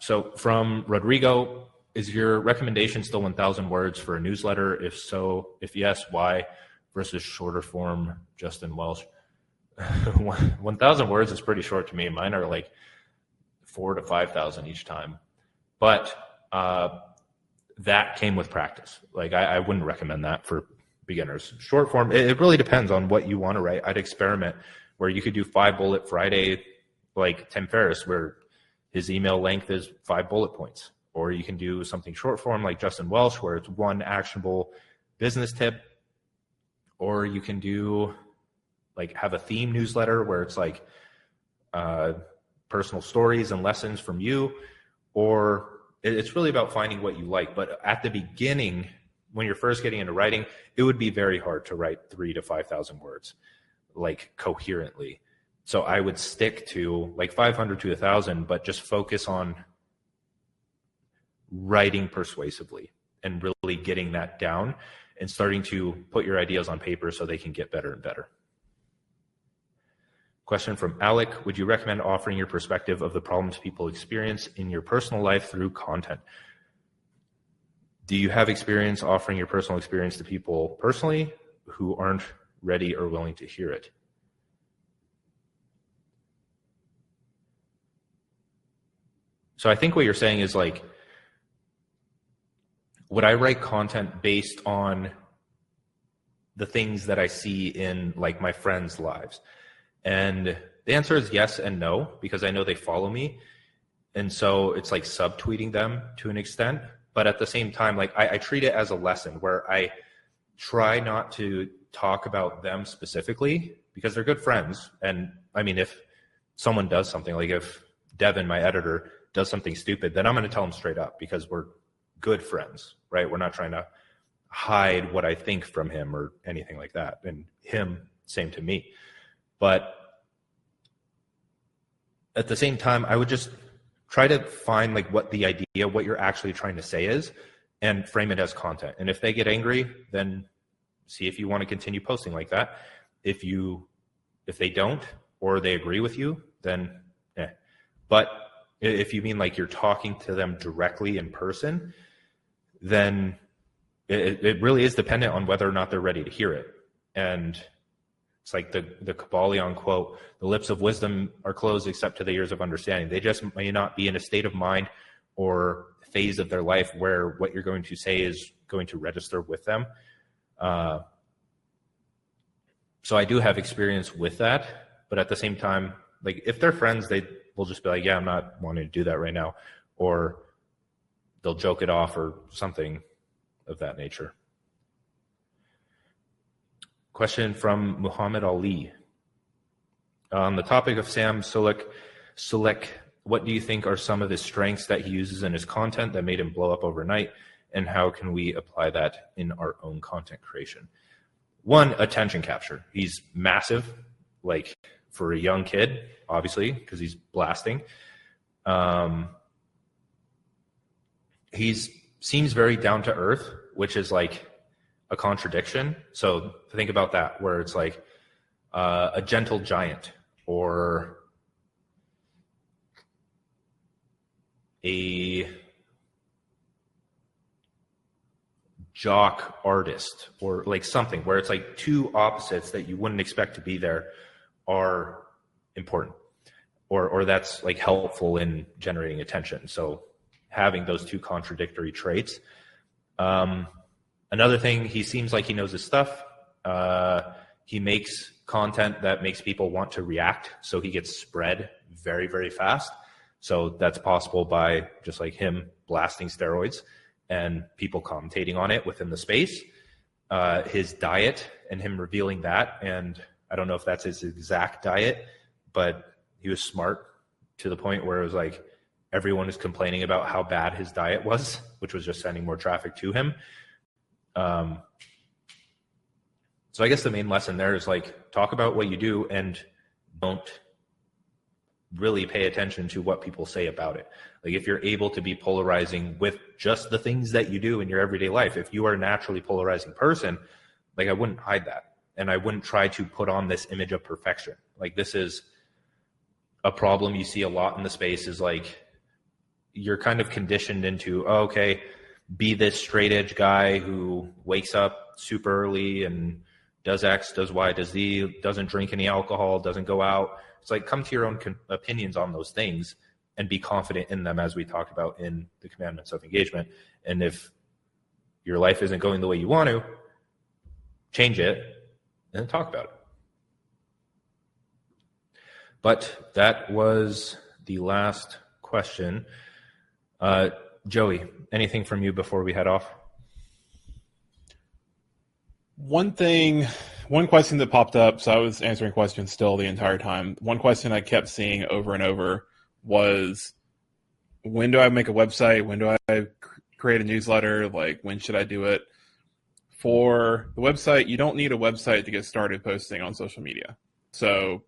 So from Rodrigo, is your recommendation still 1,000 words for a newsletter? If so, if yes, why? Versus shorter form, Justin Welsh. 1,000 words is pretty short to me. Mine are like 4,000 to 5,000 each time. But that came with practice. Like, I wouldn't recommend that for beginners. Short form, it really depends on what you want to write. I'd experiment where you could do 5 bullet Friday, like Tim Ferriss, where his email length is 5 bullet points. Or you can do something short form like Justin Welsh, where it's one actionable business tip. Or you can do like have a theme newsletter where it's like personal stories and lessons from you. Or it's really about finding what you like. But at the beginning, when you're first getting into writing, it would be very hard to write 3,000 to 5,000 words, like coherently. So I would stick to like 500 to 1,000, but just focus on writing persuasively and really getting that down and starting to put your ideas on paper so they can get better and better. Question from Alec. Would you recommend offering your perspective of the problems people experience in your personal life through content? Do you have experience offering your personal experience to people personally who aren't ready or willing to hear it? So I think what you're saying is like, would I write content based on the things that I see in like my friends' lives? And the answer is yes and no, because I know they follow me. And so it's like subtweeting them to an extent. But at the same time, like I treat it as a lesson where I try not to talk about them specifically because they're good friends. And I mean, if someone does something, like if Devin, my editor, does something stupid, then I'm going to tell him straight up because we're good friends, right? We're not trying to hide what I think from him or anything like that. And him, same to me. But at the same time, I would just try to find like what the idea, what you're actually trying to say is, and frame it as content. And if they get angry, then see if you want to continue posting like that. If they don't, or they agree with you, then But if you mean like you're talking to them directly in person, then it really is dependent on whether or not they're ready to hear it. And it's like the Kabbalion quote, the lips of wisdom are closed except to the ears of understanding. They just may not be in a state of mind or phase of their life where what you're going to say is going to register with them. So I do have experience with that, but at the same time, like if they're friends, they will just be like, yeah, I'm not wanting to do that right now. Or they'll joke it off or something. of that nature. Question from Muhammad Ali. On the topic of Sam Sulek, what do you think are some of the strengths that he uses in his content that made him blow up overnight, and how can we apply that in our own content creation? One, attention capture. He's massive, like for a young kid, obviously, because he's blasting. He seems very down to earth, which is like a contradiction. So think about that, where it's like a gentle giant or a jock artist or like something where it's like two opposites that you wouldn't expect to be there are important or that's like helpful in generating attention. So having those two contradictory traits. Another thing, he seems like he knows his stuff. He makes content that makes people want to react, so he gets spread very, very fast. So that's possible by just like him blasting steroids and people commentating on it within the space. His diet and him revealing that, and I don't know if that's his exact diet, but he was smart to the point where it was like everyone is complaining about how bad his diet was, which was just sending more traffic to him. So I guess the main lesson there is like talk about what you do and don't really pay attention to what people say about it. Like if you're able to be polarizing with just the things that you do in your everyday life, if you are a naturally polarizing person, like I wouldn't hide that. And I wouldn't try to put on this image of perfection. Like this is a problem you see a lot in the space is like you're kind of conditioned into, oh, okay, be this straight edge guy who wakes up super early and does X, does Y, does Z, doesn't drink any alcohol, doesn't go out. It's like come to your own opinions on those things and be confident in them, as we talked about in the commandments of engagement. And if your life isn't going the way you want to, change it and talk about it. But that was the last question. Joey, anything from you before we head off? One question that popped up, so I was answering questions still the entire time. One question I kept seeing over and over was, when do I make a website? When do I create a newsletter? Like, when should I do it? For the website, you don't need a website to get started posting on social media. So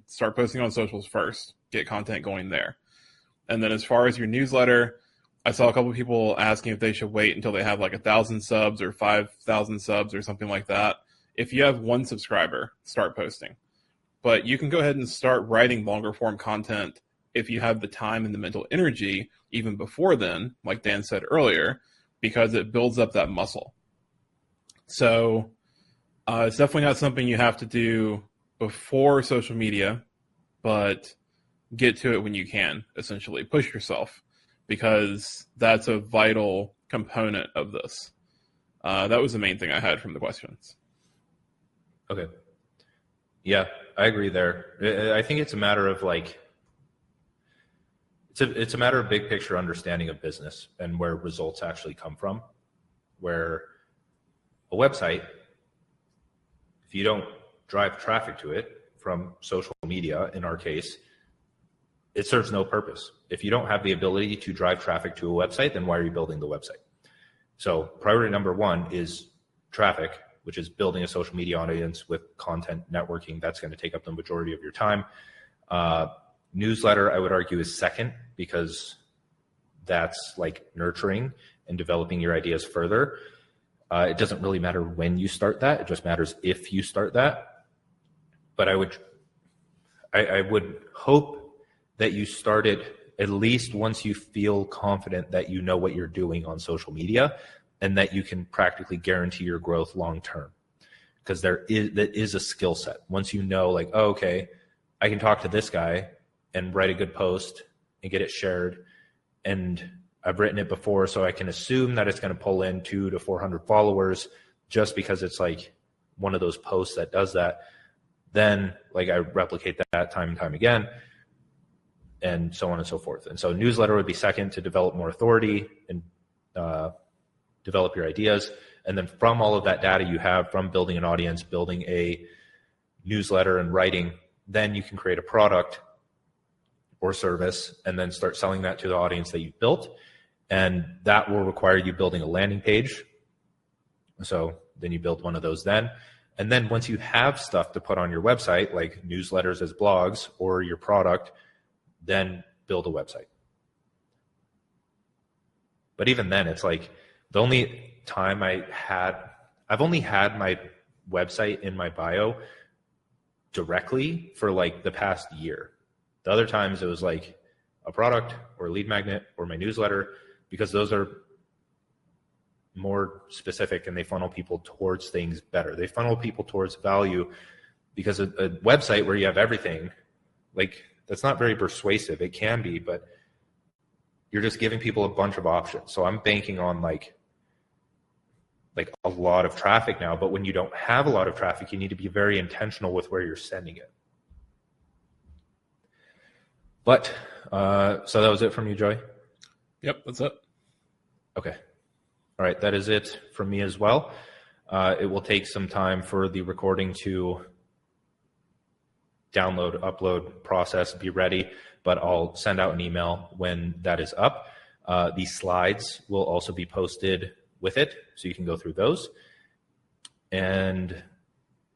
start posting on socials first, get content going there. And then as far as your newsletter, I saw a couple of people asking if they should wait until they have like 1,000 subs or 5,000 subs or something like that. If you have one subscriber, start posting. But you can go ahead and start writing longer form content if you have the time and the mental energy even before then, like Dan said earlier, because it builds up that muscle. So it's definitely not something you have to do before social media, but get to it when you can, essentially. Push yourself, because that's a vital component of this. That was the main thing I had from the questions. Okay. Yeah, I agree there. I think it's a matter of like, it's a matter of big picture understanding of business and where results actually come from. Where a website, if you don't drive traffic to it from social media, in our case, it serves no purpose. If you don't have the ability to drive traffic to a website, then why are you building the website? So priority number one is traffic, which is building a social media audience with content networking. That's going to take up the majority of your time. Newsletter, I would argue, is second, because that's like nurturing and developing your ideas further. It doesn't really matter when you start that. It just matters if you start that. But I would hope that you start it at least once you feel confident that you know what you're doing on social media and that you can practically guarantee your growth long term. Because that is a skill set. Once you know, like, oh, okay, I can talk to this guy and write a good post and get it shared, and I've written it before, so I can assume that it's going to pull in 200 to 400 followers just because it's like one of those posts that does that. Then like I replicate that time and time again, and so on and so forth. And so newsletter would be second to develop more authority and develop your ideas. And then from all of that data you have from building an audience, building a newsletter and writing, then you can create a product or service and then start selling that to the audience that you've built. And that will require you building a landing page. So then you build one of those then. And then once you have stuff to put on your website, like newsletters as blogs or your product, then build a website. But even then, it's like the only time I've only had my website in my bio directly for like the past year. The other times it was like a product or a lead magnet or my newsletter, because those are more specific and they funnel people towards things better. They funnel people towards value, because a website where you have everything, like, that's not very persuasive. It can be, but you're just giving people a bunch of options. So I'm banking on like a lot of traffic now, but when you don't have a lot of traffic, you need to be very intentional with where you're sending it. But, so that was it from you, Joey? Yep, that's it. Okay. All right, that is it from me as well. It will take some time for the recording to download, upload, process, be ready, but I'll send out an email when that is up. The slides will also be posted with it, so you can go through those. And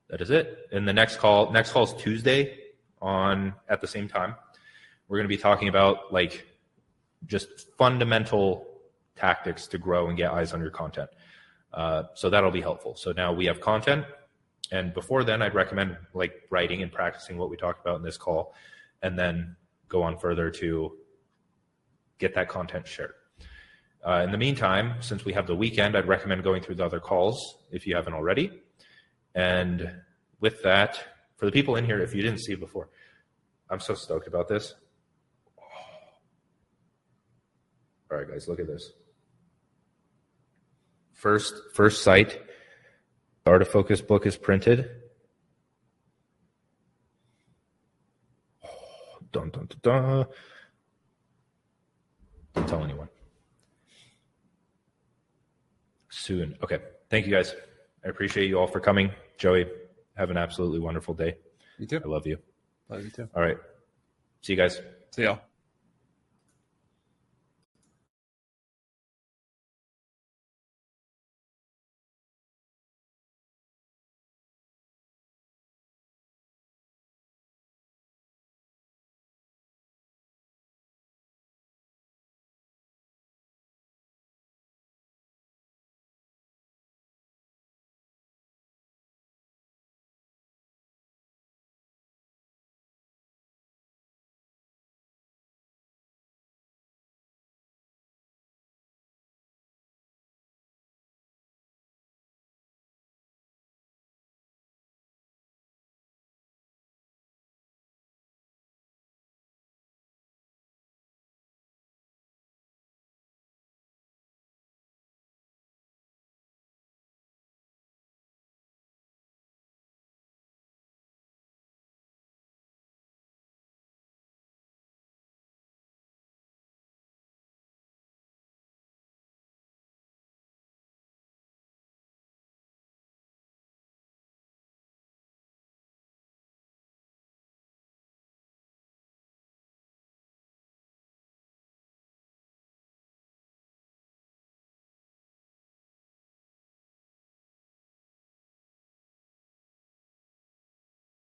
that is it. And the next call is Tuesday at the same time. We're going to be talking about like just fundamental tactics to grow and get eyes on your content. So that'll be helpful. So now we have content. And before then, I'd recommend like writing and practicing what we talked about in this call, and then go on further to get that content shared. In the meantime, since we have the weekend, I'd recommend going through the other calls if you haven't already. And with that, for the people in here, if you didn't see it before, I'm so stoked about this. All right, guys, look at this. First site, the Art of Focus book is printed. Dun, dun, dun, dun. Don't tell anyone. Soon. Okay. Thank you, guys. I appreciate you all for coming. Joey, have an absolutely wonderful day. You too. I love you. Love you too. All right. See you guys. See y'all.